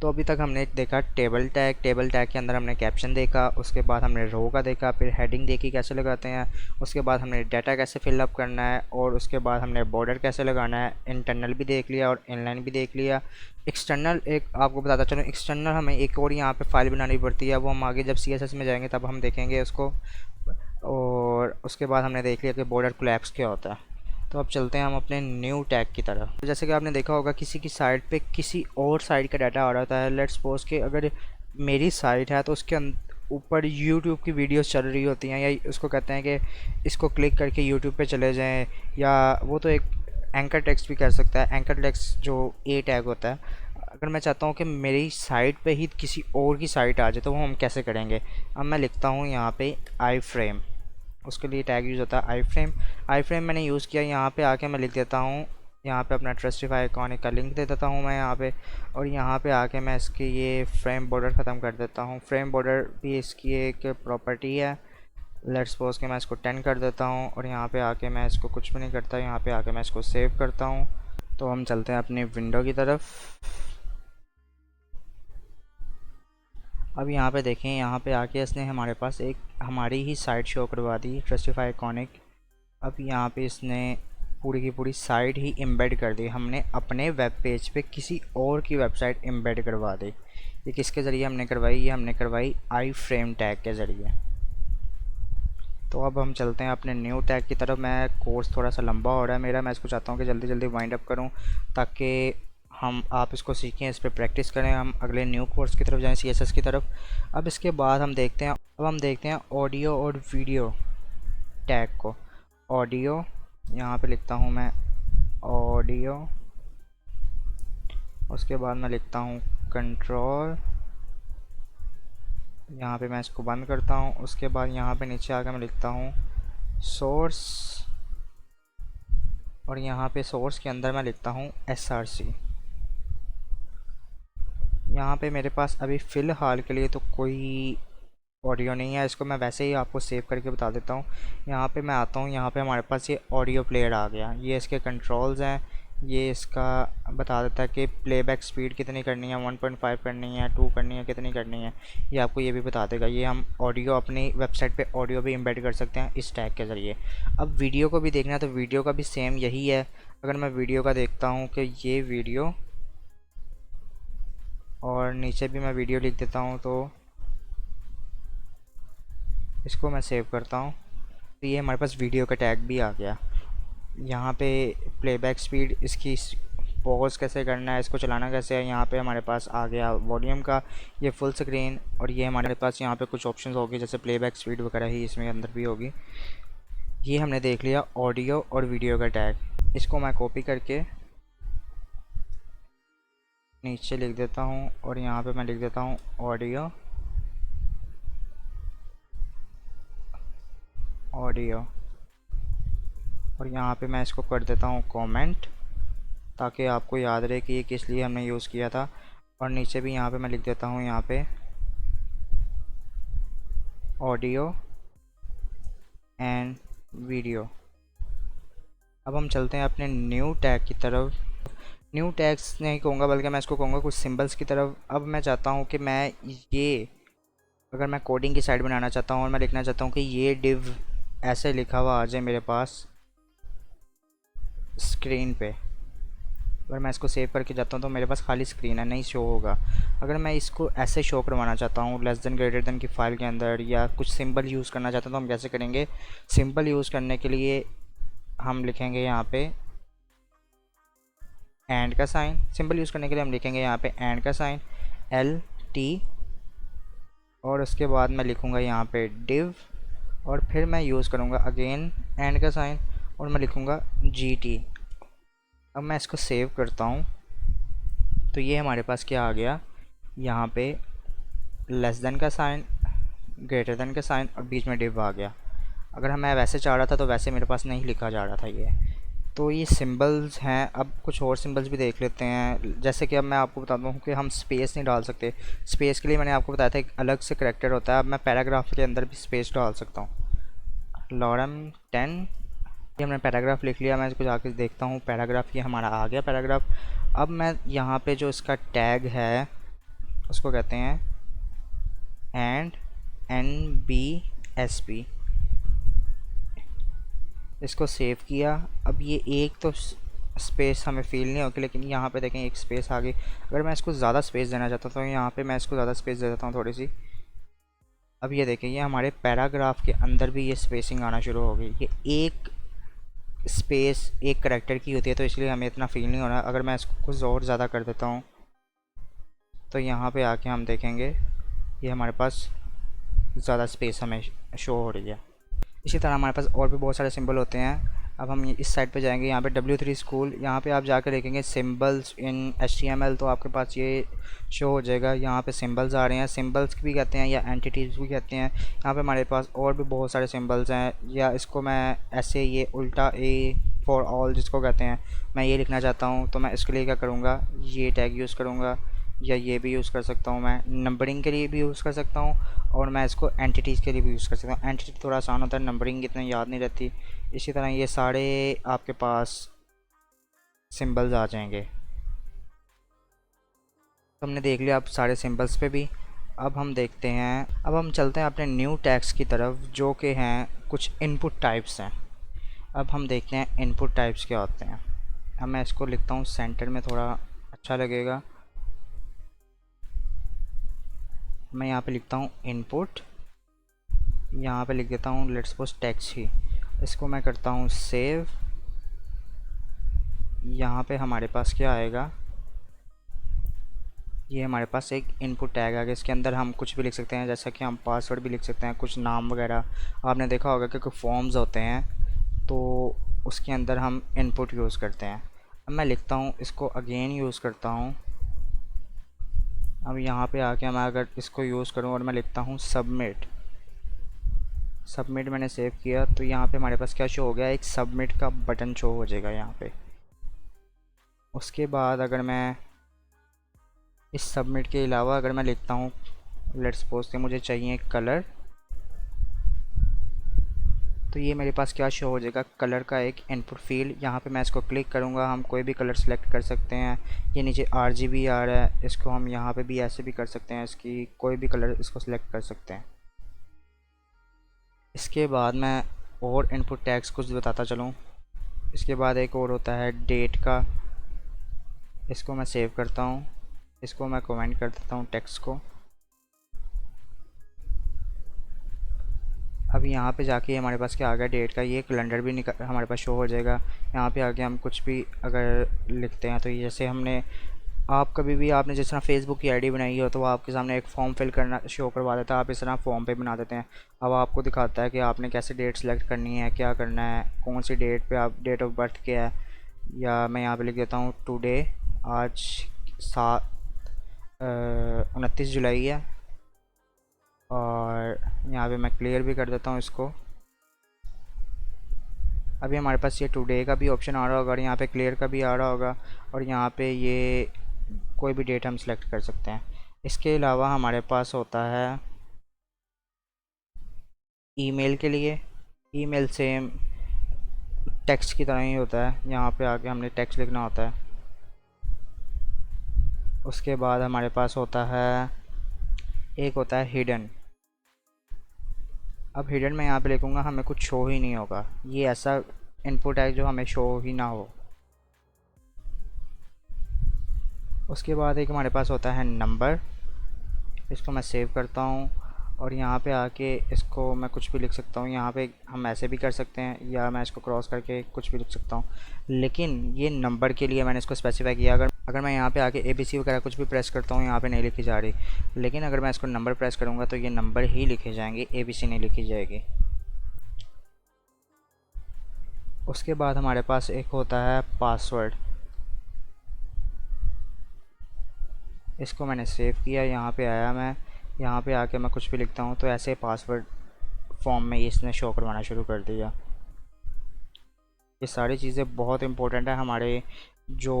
तो अभी तक हमने देखा टेबल टैग। टेबल टैग के अंदर हमने कैप्शन देखा, उसके बाद हमने रो का देखा, फिर हेडिंग देखी कैसे लगाते हैं, उसके बाद हमने डाटा कैसे फिलअप करना है, और उसके बाद हमने बॉर्डर कैसे लगाना है। इंटरनल भी देख लिया और इनलाइन भी देख लिया। एक्सटर्नल एक आपको बताता चलो, एक्सटर्नल हमें एक और यहाँ पे फाइल बनानी पड़ती है, वो हम आगे जब CSS में जाएंगे तब हम देखेंगे उसको। और उसके बाद हमने देख लिया कि बॉर्डर कोलैप्स क्या होता है। तो अब चलते हैं हम अपने न्यू टैग की तरफ। तो जैसे कि आपने देखा होगा किसी की साइट पे किसी और साइट का डाटा आ रहा था। लेट्स सपोज कि अगर मेरी साइट है तो उसके ऊपर YouTube की वीडियोस चल रही होती हैं, या उसको कहते हैं कि इसको क्लिक करके YouTube पे चले जाएं, या वो तो एक एंकर टेक्स्ट भी कर सकता है। एंकर टेक्स्ट जो A टैग होता है, अगर मैं चाहता हूँ कि मेरी साइट पे ही किसी और की साइट आ जाए तो वो हम कैसे करेंगे। अब मैं लिखता हूँ यहाँ पे आई फ्रेम। उसके लिए टैग यूज़ होता है आई फ्रेम मैंने यूज़ किया। यहाँ पे आके मैं लिख देता हूँ, यहाँ पे अपना ट्रस्टिफाई आइकॉनिक का लिंक दे देता हूँ मैं यहाँ पे, और यहाँ पे आके मैं इसकी ये फ्रेम बॉर्डर ख़त्म कर देता हूँ। फ्रेम बॉर्डर भी इसकी एक प्रॉपर्टी है। लेट्स सपोज के मैं इसको 10 कर देता हूँ, और यहाँ पे आके मैं इसको कुछ भी नहीं करता, यहाँ पे आके मैं इसको सेव करता हूँ। तो हम चलते हैं अपनी विंडो की तरफ। अब यहाँ पे देखें, यहाँ पे आके इसने हमारे पास एक हमारी ही साइट शो करवा दी, ट्रस्टिफाई आइकॉनिक। अब यहाँ पे इसने पूरी की पूरी साइट ही एम्बेड कर दी। हमने अपने वेब पेज पे किसी और की वेबसाइट एम्बेड करवा दी। ये किसके ज़रिए हमने करवाई? ये हमने करवाई आई फ्रेम टैग के ज़रिए। तो अब हम चलते हैं अपने न्यू टैग की तरफ। मैं कोर्स थोड़ा सा लंबा हो रहा है मेरा, मैं इसको चाहता हूँ कि जल्दी जल्दी वाइंड अप करूँ ताकि आप इसको सीखें, इस पर प्रैक्टिस करें, हम अगले न्यू कोर्स की तरफ जाएं, CSS की तरफ। अब इसके बाद हम देखते हैं ऑडियो और वीडियो टैग को। ऑडियो, यहाँ पे लिखता हूँ मैं ऑडियो, उसके बाद मैं लिखता हूँ कंट्रोल, यहाँ पे मैं इसको बंद करता हूँ। उसके बाद यहाँ पे नीचे आकर मैं लिखता हूँ सोर्स, और यहाँ पे सोर्स के अंदर मैं लिखता हूँ SRC। यहाँ पे मेरे पास अभी फ़िलहाल के लिए तो कोई ऑडियो नहीं है, इसको मैं वैसे ही आपको सेव करके बता देता हूँ। यहाँ पे मैं आता हूँ, यहाँ पे हमारे पास ये ऑडियो प्लेयर आ गया। ये इसके कंट्रोल्स हैं, ये इसका बता देता है कि प्लेबैक स्पीड कितनी करनी है, 1.5 करनी है, 2 करनी है, कितनी करनी है, ये आपको ये भी बता देगा। ये हम ऑडियो अपनी वेबसाइट पे ऑडियो भी एम्बेड कर सकते हैं इस टैग के ज़रिए। अब वीडियो को भी देखना है तो वीडियो का भी सेम यही है। अगर मैं वीडियो का देखता हूँ कि ये वीडियो, और नीचे भी मैं वीडियो लिख देता हूँ, तो इसको मैं सेव करता हूँ, तो ये हमारे पास वीडियो का टैग भी आ गया। यहाँ पे प्लेबैक स्पीड, इसकी पॉज कैसे करना है, इसको चलाना कैसे है, यहाँ पे हमारे पास आ गया वॉल्यूम का ये फुल स्क्रीन, और ये हमारे पास यहाँ पे कुछ ऑप्शंस होगी जैसे प्लेबैक स्पीड वगैरह ही इसमें अंदर भी होगी। ये हमने देख लिया ऑडियो और वीडियो का टैग। इसको मैं कॉपी करके नीचे लिख देता हूँ, और यहाँ पे मैं लिख देता हूँ ऑडियो और यहाँ पे मैं इसको कर देता हूँ कमेंट, ताकि आपको याद रहे कि ये किस लिए हमने यूज़ किया था। और नीचे भी यहाँ पे मैं लिख देता हूँ यहाँ पे ऑडियो एंड वीडियो। अब हम चलते हैं अपने न्यू टैग की तरफ। न्यू टैग्स नहीं कहूँगा, बल्कि मैं इसको कहूँगा कुछ सिंबल्स की तरफ। अब मैं चाहता हूँ कि मैं ये, अगर मैं कोडिंग की साइड बनाना चाहता हूँ और मैं लिखना चाहता हूँ कि ये डिव ऐसे लिखा हुआ आ जाए मेरे पास स्क्रीन पे, अगर मैं इसको सेव करके जाता हूँ तो मेरे पास खाली स्क्रीन है, नहीं शो होगा। अगर मैं इसको ऐसे शो करवाना चाहता हूँ लेस देन ग्रेटर देन की फ़ाइल के अंदर, या कुछ सिंबल यूज़ करना चाहता हूँ, तो हम कैसे करेंगे? सिंबल यूज़ करने के लिए हम लिखेंगे यहाँ पे एंड का साइन। सिंबल यूज़ करने के लिए हम लिखेंगे यहाँ पे एंड का साइन LT, और उसके बाद मैं लिखूँगा यहाँ पे डिव, और फिर मैं यूज़ करूँगा अगेन एंड का साइन, और मैं लिखूँगा GT। अब मैं इसको सेव करता हूँ, तो ये हमारे पास क्या आ गया, यहाँ पे लेस देन का साइन, ग्रेटर देन का साइन, और बीच में डिव आ गया। अगर मैं वैसे चाह रहा था तो वैसे मेरे पास नहीं लिखा जा रहा था ये। तो ये सिंबल्स हैं। अब कुछ और सिंबल्स भी देख लेते हैं, जैसे कि अब मैं आपको बताता हूँ कि हम स्पेस नहीं डाल सकते। स्पेस के लिए मैंने आपको बताया था एक अलग से करैक्टर होता है। अब मैं पैराग्राफ के अंदर भी स्पेस डाल सकता हूँ। लॉरम 10, ये हमने पैराग्राफ लिख लिया। मैं इसको जाके देखता हूँ पैराग्राफ, ये हमारा आ गया पैराग्राफ। अब मैं यहाँ पे जो इसका टैग है उसको कहते हैं एंड NBSP, इसको सेव किया। अब ये एक तो स्पेस हमें फील नहीं होगी, लेकिन यहाँ पे देखें एक स्पेस आ गई। अगर मैं इसको ज़्यादा स्पेस देना चाहता हूँ तो यहाँ पे मैं इसको ज़्यादा स्पेस दे देता हूँ थोड़ी सी। अब ये देखें, ये हमारे पैराग्राफ के अंदर भी ये स्पेसिंग आना शुरू हो गई। ये एक स्पेस एक करैक्टर की होती है, तो इसलिए हमें इतना फील नहीं हो रहा। अगर मैं इसको कुछ और ज़्यादा कर देता हूँ तो यहाँ पे आके हम देखेंगे ये हमारे पास ज़्यादा स्पेस हमें शो हो रही है। इसी तरह हमारे पास और भी बहुत सारे सिंबल होते हैं। अब हम इस साइड पे जाएंगे, यहाँ पे W3 स्कूल, यहाँ पे आप जाकर देखेंगे सिंबल्स इन HTML, तो आपके पास ये शो हो जाएगा। यहाँ पे सिंबल्स आ रहे हैं, सिंबल्स भी कहते हैं या एंटिटीज़ भी कहते हैं। यहाँ पे हमारे पास और भी बहुत सारे सिंबल्स हैं, या इसको मैं ऐसे ये उल्टा A फॉर ऑल जिसको कहते हैं, मैं ये लिखना चाहता हूँ, तो मैं इसके लिए क्या करूँगा, ये टैग यूज़ करूँगा, या ये भी यूज़ कर सकता हूँ, मैं नंबरिंग के लिए भी यूज़ कर सकता हूँ, और मैं इसको एंटिटीज़ के लिए भी यूज़ कर सकता हूँ। एंटिटी थोड़ा आसान होता है, नंबरिंग इतना याद नहीं रहती। इसी तरह ये सारे आपके पास सिंबल्स आ जाएंगे। तो हमने देख लिया अब सारे सिंबल्स पे भी। अब हम देखते हैं, अब हम चलते हैं अपने न्यू टैग्स की तरफ, जो कि हैं कुछ इनपुट टाइप्स हैं। अब हम देखते हैं इनपुट टाइप्स क्या होते हैं। अब मैं इसको लिखता हूँ सेंटर में, थोड़ा अच्छा लगेगा। मैं यहाँ पे लिखता हूँ इनपुट, यहाँ पे लिख देता हूँ लेट्स सपोज टेक्स्ट ही। इसको मैं करता हूँ सेव। यहाँ पे हमारे पास क्या आएगा, ये हमारे पास एक इनपुट टैग आ गया। इसके अंदर हम कुछ भी लिख सकते हैं, जैसा कि हम पासवर्ड भी लिख सकते हैं, कुछ नाम वगैरह। आपने देखा होगा कि कुछ फॉर्म्स होते हैं, तो उसके अंदर हम इनपुट यूज़ करते हैं। अब मैं लिखता हूँ, इसको अगेन यूज़ करता हूँ। अब यहाँ पे आके मैं अगर इसको यूज़ करूँ और मैं लिखता हूँ सबमिट, सबमिट मैंने सेव किया, तो यहाँ पे हमारे पास क्या शो हो गया, एक सबमिट का बटन शो हो जाएगा यहाँ पे। उसके बाद अगर मैं इस सबमिट के अलावा अगर मैं लिखता हूँ, लेट्स सपोज कि मुझे चाहिए कलर, तो ये मेरे पास क्या शो हो जाएगा, कलर का एक इनपुट फील्ड। यहाँ पे मैं इसको क्लिक करूँगा, हम कोई भी कलर सेलेक्ट कर सकते हैं। ये नीचे RGB आ रहा है, इसको हम यहाँ पे भी ऐसे भी कर सकते हैं, इसकी कोई भी कलर इसको सिलेक्ट कर सकते हैं। इसके बाद मैं और इनपुट टैग्स कुछ बताता चलूँ। इसके बाद एक और होता है डेट का, इसको मैं सेव करता हूँ, इसको मैं कमेंट कर देता हूँ टेक्स्ट को। अब यहाँ पे जाके हमारे पास क्या आ गया, डेट का ये कैलेंडर भी हमारे पास शो हो जाएगा। यहाँ पे आके हम कुछ भी अगर लिखते हैं, तो ये जैसे हमने, आप कभी भी आपने जिस तरह फेसबुक की आईडी बनाई हो, तो वो आपके सामने एक फॉर्म फिल करना शो करवा देता है, आप इस तरह फॉर्म पे बना देते हैं। अब आपको दिखाता है कि आपने कैसे डेट सेलेक्ट करनी है, क्या करना है, कौन सी डेट पे आप, डेट ऑफ बर्थ क्या है, या मैं यहाँ पे लिख देता हूँ टुडे, आज 29 जुलाई है, और यहाँ पे मैं क्लियर भी कर देता हूँ इसको। अभी हमारे पास ये टुडे का भी ऑप्शन आ रहा होगा, और यहाँ पे क्लियर का भी आ रहा होगा, और यहाँ पे ये कोई भी डेट हम सेलेक्ट कर सकते हैं। इसके अलावा हमारे पास होता है ईमेल के लिए, ईमेल सेम टेक्स्ट की तरह ही होता है, यहाँ पे आके हमने टेक्स्ट लिखना होता है। उसके बाद हमारे पास होता है, एक होता है हिडन। अब हिडन में यहाँ पे लिखूँगा, हमें कुछ शो ही नहीं होगा, ये ऐसा इनपुट है जो हमें शो ही ना हो। उसके बाद एक हमारे पास होता है नंबर, इसको मैं सेव करता हूँ, और यहाँ पे आके इसको मैं कुछ भी लिख सकता हूँ। यहाँ पे हम ऐसे भी कर सकते हैं, या मैं इसको क्रॉस करके कुछ भी लिख सकता हूँ, लेकिन ये नंबर के लिए मैंने इसको स्पेसिफाई किया। अगर मैं यहाँ पे आके ABC वगैरह कुछ भी प्रेस करता हूँ, यहाँ पे नहीं लिखी जा रही, लेकिन अगर मैं इसको नंबर प्रेस करूँगा तो ये नंबर ही लिखे जाएंगे, ABC नहीं लिखी जाएगी। उसके बाद हमारे पास एक होता है पासवर्ड, इसको मैंने सेव किया, यहाँ पे आया, मैं यहाँ पे आके मैं कुछ भी लिखता हूँ, तो ऐसे पासवर्ड फॉर्म में इसने शो करवाना शुरू कर दिया। ये सारी चीज़ें बहुत इंपॉर्टेंट है हमारे जो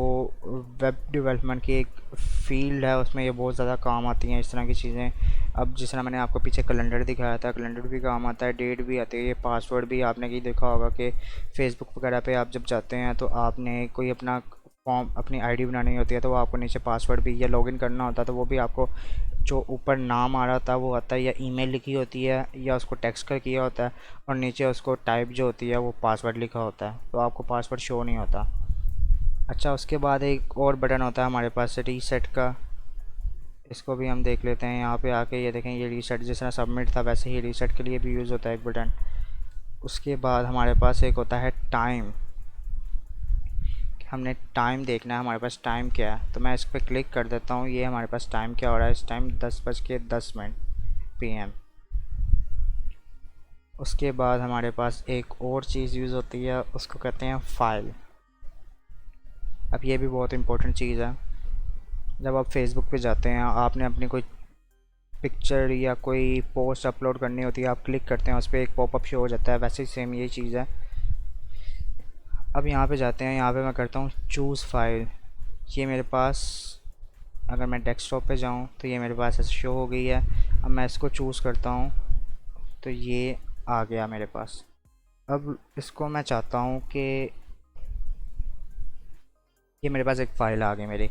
वेब डेवलपमेंट की एक फील्ड है, उसमें ये बहुत ज़्यादा काम आती हैं इस तरह की चीज़ें। अब जिस तरह मैंने आपको पीछे कैलेंडर दिखाया था, कैलेंडर भी काम आता है, डेट भी आती है, ये पासवर्ड भी आपने कहीं देखा होगा कि फेसबुक वगैरह पे आप जब जाते हैं तो आपने कोई अपना फॉर्म, अपनी आईडी बनानी होती है, तो वो आपको नीचे पासवर्ड भी या लॉगिन करना होता है, तो वो भी आपको जो ऊपर नाम आ रहा था वो आता है, या ईमेल लिखी होती है, या उसको टेक्स्ट कर किया होता है, और नीचे उसको टाइप जो होती है वो पासवर्ड लिखा होता है, तो आपको पासवर्ड शो नहीं होता। अच्छा, उसके बाद एक और बटन होता है हमारे पास रीसेट का, इसको भी हम देख लेते हैं। यहाँ पे आके ये देखें, ये रीसेट जिस तरह सबमिट था वैसे ही रीसेट के लिए भी यूज़ होता है एक बटन। उसके बाद हमारे पास एक होता है टाइम, हमने टाइम देखना है, हमारे पास टाइम क्या है, तो मैं इस पर क्लिक कर देता हूँ। ये हमारे पास टाइम क्या हो रहा है, इस टाइम 10:10 PM। उसके बाद हमारे पास एक और चीज़ यूज़ होती है, उसको कहते हैं फ़ाइल। अब ये भी बहुत इंपॉर्टेंट चीज़ है। जब आप फेसबुक पे जाते हैं, आपने अपनी कोई पिक्चर या कोई पोस्ट अपलोड करनी होती है, आप क्लिक करते हैं, उस पर एक पॉपअप शो हो जाता है, वैसे ही सेम यही चीज़ है। अब यहाँ पे जाते हैं, यहाँ पे मैं करता हूँ चूज़ फाइल। ये मेरे पास, अगर मैं डेस्कटॉप पे जाऊँ तो ये मेरे पास ऐसे शो हो गई है। अब मैं इसको चूज़ करता हूँ तो ये आ गया मेरे पास। अब इसको मैं चाहता हूँ कि ये मेरे पास एक फ़ाइल आ गई मेरी।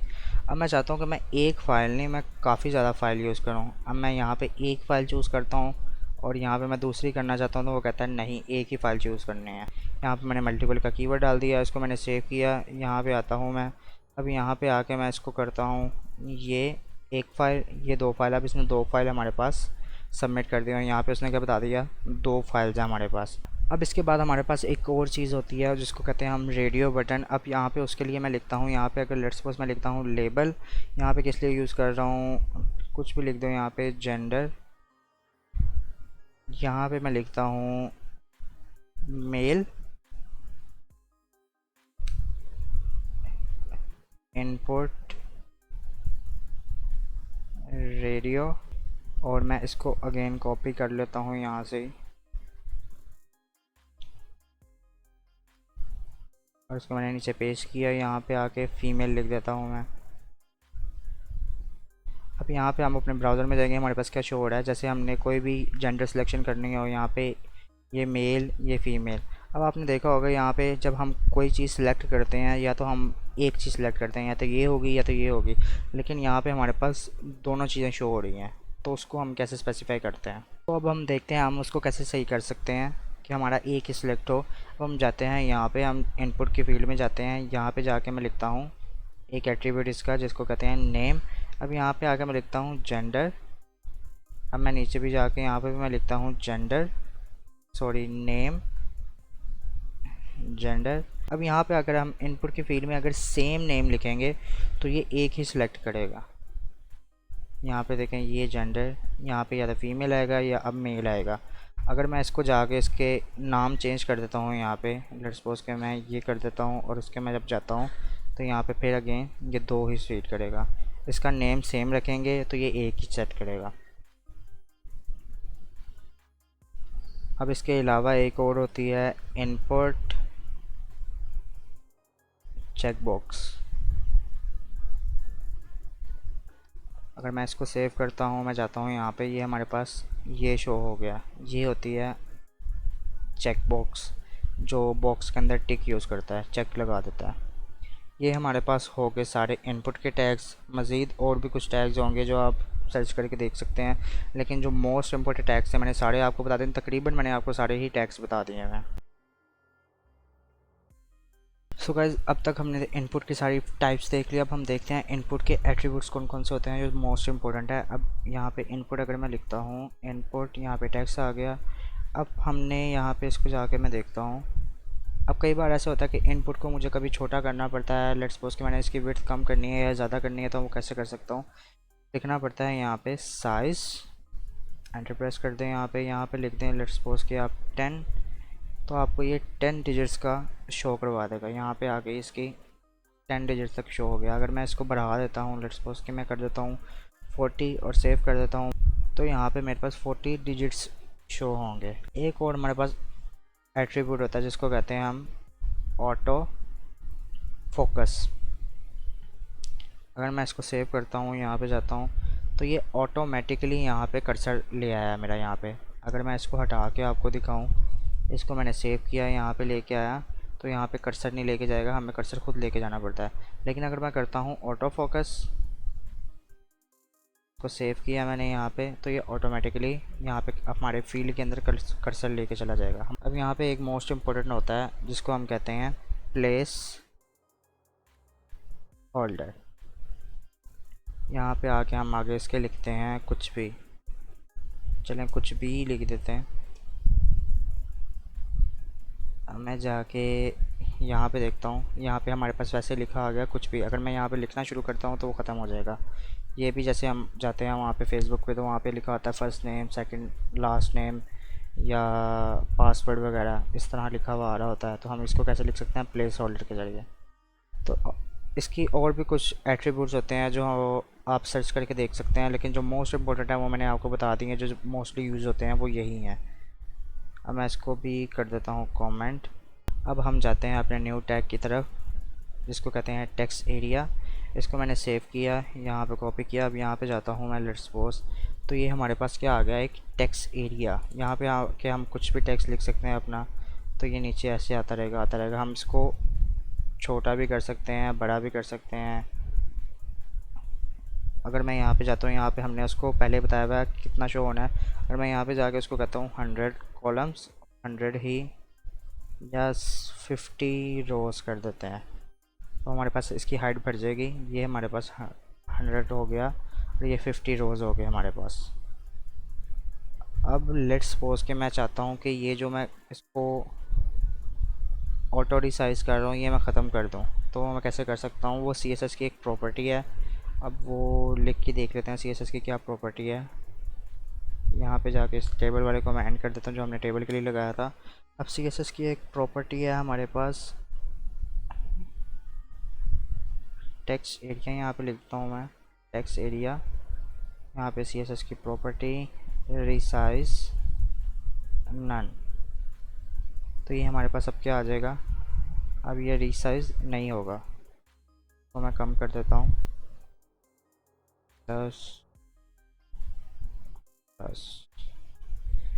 अब मैं चाहता हूँ कि मैं एक फ़ाइल नहीं, मैं काफ़ी ज़्यादा फ़ाइल यूज़ करूँ। अब मैं यहाँ पे एक फ़ाइल चूज़ करता हूँ और यहाँ पे मैं दूसरी करना चाहता हूँ तो वो कहता है नहीं, एक ही फ़ाइल चूज़ करनी है। यहाँ पे मैंने मल्टीपल का कीवर्ड डाल दिया, इसको मैंने सेव किया, यहाँ पे आता हूँ मैं। अब यहाँ पे आके मैं इसको करता हूँ, ये एक फ़ाइल, ये दो फाइल। अब इसने दो फाइल हमारे पास सबमिट कर दिया और यहाँ पे उसने क्या बता दिया, दो फाइल्स हैं हमारे पास। अब इसके बाद हमारे पास एक और चीज़ होती है जिसको कहते हैं हम रेडियो बटन। अब यहाँ पे उसके लिए मैं लिखता हूँ, यहाँ पे अगर लेट्स सपोज मैं लिखता हूँ लेबल, यहाँ पे किस लिए यूज़ कर रहा हूँ, कुछ भी लिख दो यहाँ पे, जेंडर। यहाँ पे मैं लिखता हूँ मेल, इनपुट रेडियो, और मैं इसको अगेन कॉपी कर लेता हूँ यहाँ से और इसको मैंने नीचे पेस्ट किया। यहाँ पे आके फ़ीमेल लिख देता हूँ मैं। अब यहाँ पे हम अपने ब्राउज़र में जाएंगे, हमारे पास क्या शो हो रहा है, जैसे हमने कोई भी जेंडर सिलेक्शन करनी हो, यहाँ पे ये मेल, ये फ़ीमेल। अब आपने देखा होगा यहाँ पे जब हम कोई चीज़ सिलेक्ट करते हैं, या तो हम एक चीज़ सिलेक्ट करते हैं, या तो ये होगी या तो ये होगी, लेकिन यहाँ पे हमारे पास दोनों चीज़ें शो हो रही हैं। तो उसको हम कैसे स्पेसिफाई करते हैं, तो अब हम देखते हैं हम उसको कैसे सही कर सकते हैं कि हमारा एक ही सिलेक्ट हो। अब हम जाते हैं यहाँ पे, हम इनपुट की फील्ड में जाते हैं, यहाँ पे जाके मैं लिखता हूँ एक एट्रीब्यूट इसका जिसको कहते हैं नेम। अब यहाँ पे आके मैं लिखता हूँ जेंडर। अब मैं नीचे भी जाके यहाँ पे भी मैं लिखता हूँ जेंडर, सॉरी नेम, जेंडर। अब यहाँ पे अगर हम इनपुट की फील्ड में अगर सेम नेम लिखेंगे तो ये एक ही सिलेक्ट करेगा। यहाँ पे देखें ये जेंडर, यहाँ पे या तो फीमेल आएगा या अब मेल आएगा। अगर मैं इसको जाके इसके नाम चेंज कर देता हूँ, यहाँ पे लेट्स सपोज के मैं ये कर देता हूँ और उसके मैं जब जाता हूँ तो यहाँ पे फिर अगेन ये दो ही सेट करेगा। इसका नेम सेम रखेंगे तो ये एक ही सेट करेगा। अब इसके अलावा एक और होती है इनपुट चेकबॉक्स। अगर मैं इसको सेव करता हूँ, मैं जाता हूँ यहाँ पे, ये हमारे पास ये शो हो गया। ये होती है चेक बॉक्स, जो बॉक्स के अंदर टिक यूज़ करता है, चेक लगा देता है। ये हमारे पास हो गए सारे इनपुट के टैग्स। मज़ीद और भी कुछ टैग्स होंगे जो आप सर्च करके देख सकते हैं, लेकिन जो मोस्ट इम्पोर्टेंट टैग्स हैं मैंने सारे आपको बता दें, तकरीबन मैंने आपको सारे ही टैग्स बता दिए हैं। सो गाइस, अब तक हमने इनपुट की सारी टाइप्स देख लिया। अब हम देखते हैं इनपुट के एट्रीब्यूट्स कौन कौन से होते हैं जो मोस्ट इंपॉर्टेंट है। अब यहाँ पे इनपुट अगर मैं लिखता हूँ इनपुट, यहाँ पे टेक्स्ट आ गया। अब हमने यहाँ पे इसको जाके मैं देखता हूँ, अब कई बार ऐसा होता है कि इनपुट को मुझे कभी छोटा करना पड़ता है। लेट्स सपोज कि मैंने इसकी विड्थ कम करनी है या ज़्यादा करनी है, तो वो कैसे कर सकता हूँ, लिखना पड़ता है यहाँ पे साइज़, एंटर प्रेस कर दें। यहाँ पे लिख दें लेट्स सपोज कि आप 10, तो आपको ये 10 डिजिट्स का शो करवा देगा। यहाँ पे आ गई इसकी 10 डिजिट्स तक शो हो गया। अगर मैं इसको बढ़ा देता हूँ, लेट्स सपोज कि मैं कर देता हूँ 40 और सेव कर देता हूँ, तो यहाँ पे मेरे पास 40 डिजिट्स शो होंगे। एक और हमारे पास एट्रीब्यूट होता है जिसको कहते हैं हम ऑटो फोकस। अगर मैं इसको सेव करता हूँ, यहाँ पे जाता हूँ, तो ये ऑटोमेटिकली यहाँ पे कर्सर ले आया मेरा यहाँ पे। अगर मैं इसको हटा के आपको दिखाऊँ, इसको मैंने सेव किया, यहाँ पे लेके आया, तो यहाँ पे कर्सर नहीं लेके जाएगा, हमें कर्सर खुद लेके जाना पड़ता है। लेकिन अगर मैं करता हूँ ऑटो फोकस, को सेव किया मैंने यहाँ पे, तो ये ऑटोमेटिकली यहाँ पे हमारे फील्ड के अंदर कर्सर लेके चला जाएगा। अब यहाँ पे एक मोस्ट इम्पोर्टेंट होता है जिसको हम कहते हैं प्लेस होल्डर। यहाँ पे आके हम आगे इसके लिखते हैं कुछ भी, चलें कुछ भी लिख देते हैं। अब मैं जाके यहाँ पे देखता हूँ, यहाँ पे हमारे पास वैसे लिखा आ गया कुछ भी। अगर मैं यहाँ पे लिखना शुरू करता हूँ तो वो ख़त्म हो जाएगा। ये भी जैसे हम जाते हैं वहाँ पे फेसबुक पे, तो वहाँ पे लिखा होता है first name, second, last name, या पासवर्ड वगैरह इस तरह लिखा हुआ आ रहा होता है, तो हम इसको कैसे लिख सकते हैं, प्लेस होल्डर के ज़रिए। तो इसकी और भी कुछ एट्रीब्यूट्स होते हैं जो आप सर्च करके देख सकते हैं, लेकिन जो मोस्ट इम्पोर्टेंट है वो मैंने आपको बता दी है, जो मोस्टली यूज़ होते हैं वो यही हैं। अब मैं इसको भी कर देता हूँ कमेंट। अब हम जाते हैं अपने न्यू टैग की तरफ, जिसको कहते हैं टेक्स्ट एरिया। इसको मैंने सेव किया, यहाँ पे कॉपी किया। अब यहाँ पे जाता हूँ मैं, लेट्स सपोज, तो ये हमारे पास क्या आ गया, एक टेक्स्ट एरिया। यहाँ पे आके हम कुछ भी टेक्स्ट लिख सकते हैं अपना, तो ये नीचे ऐसे आता रहेगा आता रहेगा। हम इसको छोटा भी कर सकते हैं, बड़ा भी कर सकते हैं। अगर मैं यहाँ पे जाता हूँ, यहाँ पे हमने उसको पहले बताया हुआ है कितना शो होना है। अगर मैं यहाँ पे जाके उसको कहता हूँ 100 कॉलम्स, 100 ही या 50 रोज़ कर देते हैं, तो हमारे पास इसकी हाइट बढ़ जाएगी। ये हमारे पास 100 हो गया और ये 50 रोज़ हो गए हमारे पास। अब लेट्स सपोज कि मैं चाहता हूँ कि ये जो मैं इसको ऑटो रिसाइज कर रहा हूँ ये मैं ख़त्म कर दूँ, तो मैं कैसे कर सकता हूँ, वो CSS की एक प्रॉपर्टी है। अब वो लिख के देख लेते हैं CSS की क्या प्रॉपर्टी है। यहाँ पे जाके इस टेबल वाले को मैं एंड कर देता हूँ जो हमने टेबल के लिए लगाया था। अब CSS की एक प्रॉपर्टी है हमारे पास टेक्स्ट एरिया, यहाँ पे लिखता हूँ मैं टेक्स्ट एरिया। यहाँ पे CSS की प्रॉपर्टी रिसाइज नन, तो ये हमारे पास अब क्या आ जाएगा, अब ये रिसाइज नहीं होगा, तो मैं कम कर देता हूँ 10 10।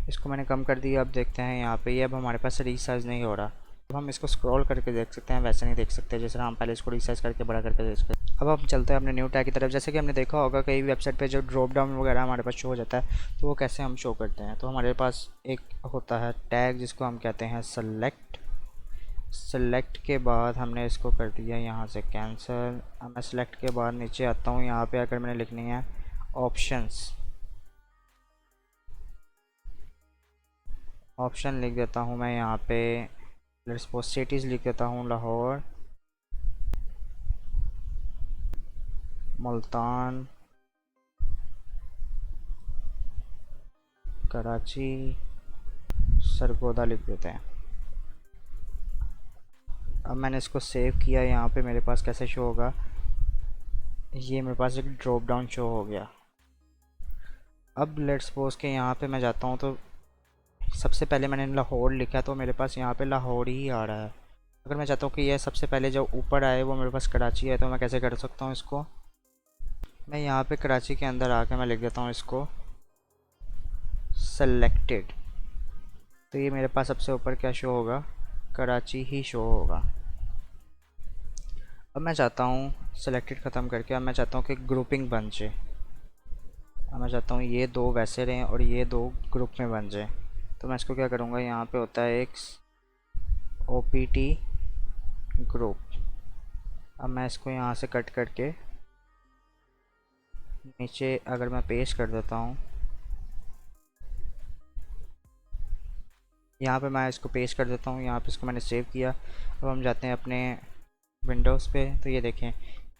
इसको मैंने कम कर दिया। अब देखते हैं यहाँ पे ये अब हमारे पास रिसाइज नहीं हो रहा। अब हम इसको स्क्रॉल करके देख सकते हैं, वैसे नहीं देख सकते जैसे हम पहले इसको रिसाइज करके बड़ा करके देख सकते। अब हम चलते हैं अपने न्यू टैग की तरफ। जैसे कि हमने देखा होगा कई वेबसाइट पे जो ड्रॉप डाउन वगैरह हमारे पास शो हो जाता है, तो वो कैसे हम शो करते हैं। तो हमारे पास एक होता है टैग जिसको हम कहते हैं सेलेक्ट। सेलेक्ट के बाद हमने इसको कर दिया यहाँ से कैंसिल। अब मैं सेलेक्ट के बाद नीचे आता हूँ, यहाँ पे अगर मैंने लिखनी है ऑप्शंस, ऑप्शन लिख देता हूँ मैं यहाँ पे। लेट्स सपोज सिटीज़ लिख देता हूँ लाहौर, मुल्तान, कराची, सरगोदा लिख देते हैं। अब मैंने इसको सेव किया, यहाँ पे मेरे पास कैसे शो होगा, ये मेरे पास एक ड्रॉप डाउन शो हो गया। अब लेट्स सपोज के यहाँ पे मैं जाता हूँ, तो सबसे पहले मैंने लाहौर लिखा तो मेरे पास यहाँ पे लाहौर ही आ रहा है। अगर मैं चाहता हूँ कि यह सबसे पहले जो ऊपर आए वो मेरे पास कराची है, तो मैं कैसे कर सकता हूँ इसको, मैं यहाँ पे कराची के अंदर आके मैं लिख देता हूँ इसको सेलेक्टेड, तो ये मेरे पास सबसे ऊपर क्या शो होगा, कराची ही शो होगा। अब मैं चाहता हूँ सेलेक्टेड ख़त्म करके, अब मैं चाहता हूँ कि ग्रुपिंग बन जाए। अब मैं चाहता हूँ ये दो वैसे रहें और ये दो ग्रुप में बन जाए, तो मैं इसको क्या करूँगा, यहाँ पे होता है एक OPT ग्रुप। अब मैं इसको यहाँ से कट करके नीचे अगर मैं पेस्ट कर देता हूँ, यहाँ पे मैं इसको पेस्ट कर देता हूँ, यहाँ पे इसको मैंने सेव किया। अब हम जाते हैं अपने विंडोज़ पे, तो ये देखें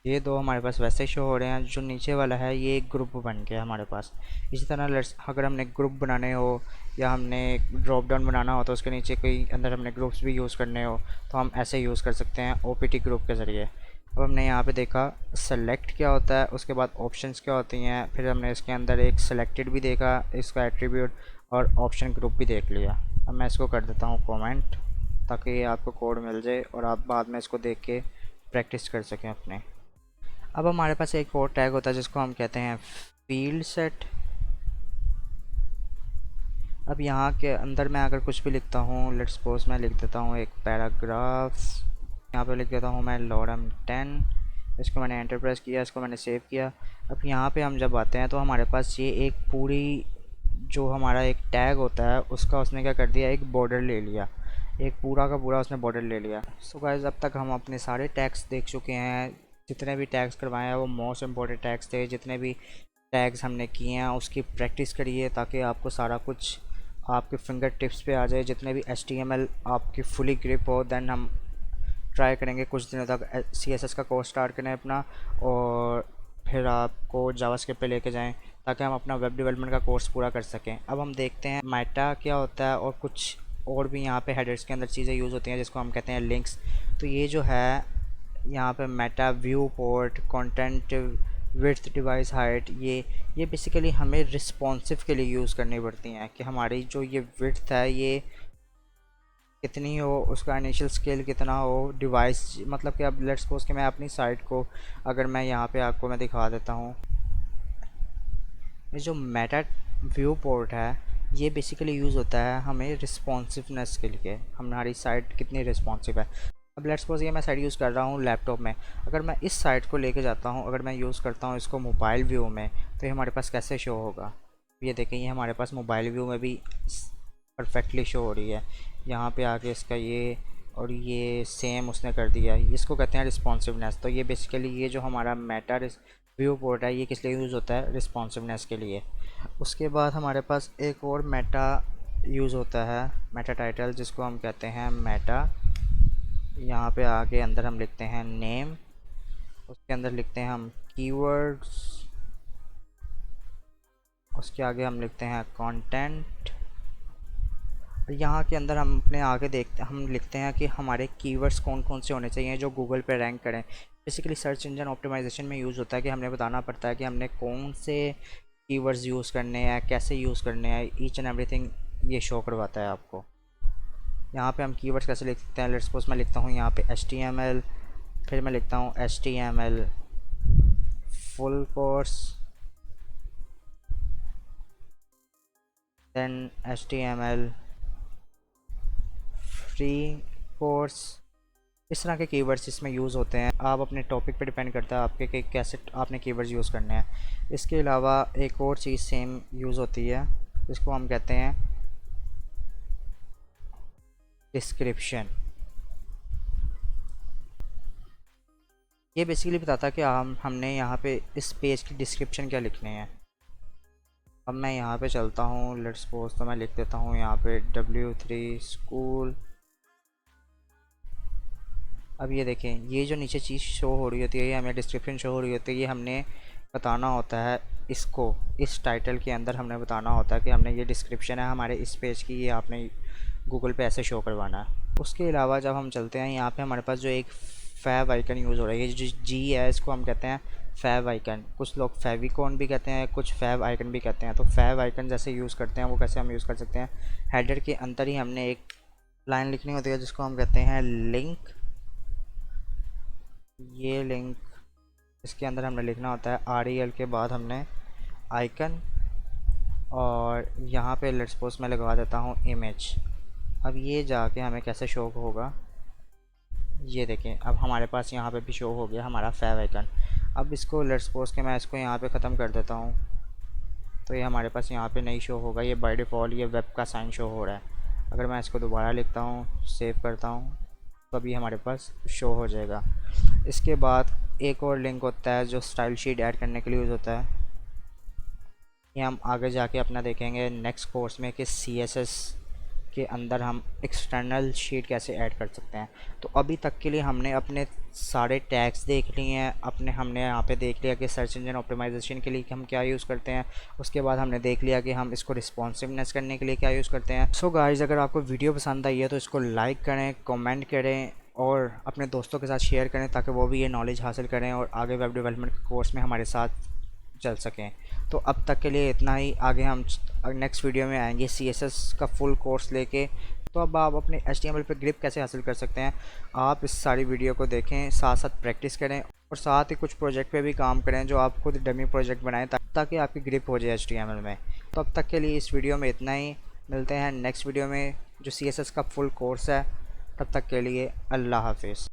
ये दो हमारे पास वैसे शो हो रहे हैं, जो नीचे वाला है ये एक ग्रुप बन गया हमारे पास। इसी तरह अगर हमने ग्रुप बनाने हो या हमने ड्रॉप डाउन बनाना हो, तो उसके नीचे कोई अंदर हमने ग्रुप्स भी यूज़ करने हो, तो हम ऐसे यूज़ कर सकते हैं OPT ग्रुप के ज़रिए। अब हमने यहाँ पे देखा सेलेक्ट क्या होता है, उसके बाद ऑप्शंस क्या होती हैं, फिर हमने इसके अंदर एक सेलेक्टेड भी देखा, इसका एट्रीब्यूट, और ऑप्शन ग्रुप भी देख लिया। अब मैं इसको कर देता हूँ कमेंट, ताकि ये आपको कोड मिल जाए और आप बाद में इसको देख के प्रैक्टिस कर सकें अपने। अब हमारे पास एक और टैग होता है जिसको हम कहते हैं फील्ड सेट। अब यहाँ के अंदर मैं अगर कुछ भी लिखता हूँ, लेट्स सपोज मैं लिख देता हूँ एक पैराग्राफ, यहाँ पे लिख देता हूँ मैं लॉरम 10। इसको मैंने एंटर प्रेस किया, इसको मैंने सेव किया। अब यहाँ पे हम जब आते हैं तो हमारे पास ये एक पूरी जो हमारा एक टैग होता है उसका उसने क्या कर दिया, एक बॉर्डर ले लिया, एक पूरा का पूरा उसने बॉर्डर ले लिया। सो गाइस, अब तक हम अपने सारे टैग्स देख चुके हैं, जितने भी टैग्स करवाए हैं वो मोस्ट इम्पोर्टेंट टैग्स थे। जितने भी टैग्स हमने किए हैं उसकी प्रैक्टिस करिए, ताकि आपको सारा कुछ आपके फिंगर टिप्स पे आ जाए। जितने भी HTML आपकी फुली ग्रिप हो, देन हम ट्राई करेंगे कुछ दिनों तक CSS का कोर्स स्टार्ट करें अपना, और फिर आपको जावास्क्रिप्ट पे लेके जाएं, ताकि हम अपना वेब डेवलपमेंट का कोर्स पूरा कर सकें। अब हम देखते हैं मेटा क्या होता है और कुछ और भी यहाँ पे हेडर्स के अंदर चीज़ें यूज़ होती हैं जिसको हम कहते हैं लिंक्स। तो ये जो है यहाँ पे Meta view port content width device height, ये बेसिकली हमें रिस्पॉन्सिव के लिए यूज़ करनी पड़ती हैं कि हमारी जो ये विड्थ है ये कितनी हो, उसका इनिशियल स्केल कितना हो, डिवाइस मतलब कि अब लेट्स सपोज कि मैं अपनी साइट को अगर मैं यहाँ पे आपको मैं दिखा देता हूँ, ये जो मेटा व्यू पोर्ट है ये बेसिकली यूज़ होता है हमें रिस्पॉन्सिवनेस के लिए, हमारी साइट कितनी रिस्पॉन्सिव है। अब लेट्स सपोज ये मैं साइट यूज़ कर रहा हूँ लैपटॉप में, अगर मैं इस साइट को लेके जाता हूँ, अगर मैं यूज़ करता हूँ इसको मोबाइल व्यू में, तो ये हमारे पास कैसे शो होगा। ये देखें ये हमारे पास मोबाइल व्यू में भी परफेक्टली शो हो रही है। यहाँ पे आके इसका ये और ये सेम उसने कर दिया है, इसको कहते हैं रिस्पॉन्सिवनेस। तो ये बेसिकली ये जो हमारा मेटा व्यू पोर्ट है ये किस लिए यूज़ होता है, रिस्पॉन्सिवनेस के लिए। उसके बाद हमारे पास एक और मेटा यूज़ होता है, मेटा टाइटल, जिसको हम कहते हैं मेटा। यहाँ पे आगे अंदर हम लिखते हैं नेम, उसके अंदर लिखते हैं हम कीवर्ड्स, उसके आगे हम लिखते हैं कंटेंट। यहाँ के अंदर हम अपने आगे हम लिखते हैं कि हमारे कीवर्ड्स कौन कौन से होने चाहिए जो गूगल पे रैंक करें। बेसिकली सर्च इंजन ऑप्टिमाइजेशन में यूज़ होता है कि हमने बताना पड़ता है कि हमने कौन से कीवर्ड्स यूज़ करने हैं, कैसे यूज़ करने हैं, ईच एंड एवरीथिंग ये शो करवाता है आपको। यहाँ पे हम कीवर्ड्स कैसे लिखते हैं, लेट्स सपोज मैं लिखता हूँ यहाँ पे HTML, फिर मैं लिखता हूँ HTML full course, then HTML free course. इस तरह के कीवर्ड्स इसमें यूज़ होते हैं। आप अपने टॉपिक पे डिपेंड करता है आपके कि कैसे आपने कीवर्ड्स यूज़ करने हैं। इसके अलावा एक और चीज़ सेम यूज़ होती है, इसको हम कहते हैं डिस्क्रिप्शन। ये बेसिकली बताता है कि हमने यहाँ पे इस पेज की डिस्क्रिप्शन क्या लिखने हैं। अब मैं यहाँ पे चलता हूँ, लेट्स सपोज तो मैं लिख देता हूँ यहाँ पे W3 स्कूल। अब ये देखें ये जो नीचे चीज़ शो हो रही होती है, ये हमें डिस्क्रिप्शन शो हो रही होती है, ये हमने बताना होता है इसको, इस टाइटल के अंदर हमने बताना होता है कि हमने ये डिस्क्रिप्शन है हमारे इस पेज की, ये आपने गूगल पे ऐसे शो करवाना है। उसके अलावा जब हम चलते हैं यहाँ पे हमारे पास जो एक फैब आइकन यूज़ हो रहा है, ये जो जी है इसको हम कहते हैं फैब आइकन। कुछ लोग फेविकॉन भी कहते हैं, कुछ फैब आइकन भी कहते हैं। तो फैब आइकन जैसे यूज़ करते हैं वो कैसे हम यूज़ कर सकते हैं, हेडर के अंदर ही हमने एक लाइन लिखनी होती है जिसको हम कहते हैं लिंक। ये लिंक इसके अंदर हमने लिखना होता है REL के बाद हमने आइकन, और यहाँ पे लेट्स सपोज मैं लगा देता हूँ इमेज। अब ये जाके हमें कैसे शो होगा, ये देखें अब हमारे पास यहाँ पे भी शो हो गया हमारा फैब आइकन। अब इसको लेट्स सपोज कि मैं इसको यहाँ पे ख़त्म कर देता हूँ, तो ये हमारे पास यहाँ पे नहीं शो होगा, ये बाय डिफ़ॉल्ट ये वेब का साइन शो हो रहा है। अगर मैं इसको दोबारा लिखता हूँ, सेव करता हूँ, तो अभी हमारे पास शो हो जाएगा। इसके बाद एक और लिंक होता है जो स्टाइल शीट ऐड करने के लिए यूज़ होता है। ये हम आगे जाके अपना देखेंगे नेक्स्ट कोर्स में कि CSS के अंदर हम एक्सटर्नल शीट कैसे ऐड कर सकते हैं। तो अभी तक के लिए हमने अपने सारे टैग्स देख लिए हैं, हमने यहाँ पे देख लिया कि सर्च इंजन ऑप्टिमाइजेशन के लिए हम क्या यूज़ करते हैं। उसके बाद हमने देख लिया कि हम इसको रिस्पॉन्सिवनेस करने के लिए क्या यूज़ करते हैं। सो गाइस, अगर आपको वीडियो पसंद आई है तो इसको लाइक करें, कमेंट करें और अपने दोस्तों के साथ शेयर करें ताकि वो भी ये नॉलेज हासिल करें और आगे वेब डेवलपमेंट के कोर्स में हमारे साथ चल सकें। तो अब तक के लिए इतना ही, आगे हम नेक्स्ट वीडियो में आएंगे CSS का फुल कोर्स लेके। तो अब आप अपने HTML पे ग्रिप कैसे हासिल कर सकते हैं, आप इस सारी वीडियो को देखें, साथ साथ प्रैक्टिस करें और साथ ही कुछ प्रोजेक्ट पे भी काम करें जो आप खुद डमी प्रोजेक्ट बनाएं ताकि आपकी ग्रिप हो जाए HTML में। तो अब तक के लिए इस वीडियो में इतना ही, मिलते हैं नेक्स्ट वीडियो में जो CSS का फुल कोर्स है। तब तक के लिए अल्लाह हाफिज़।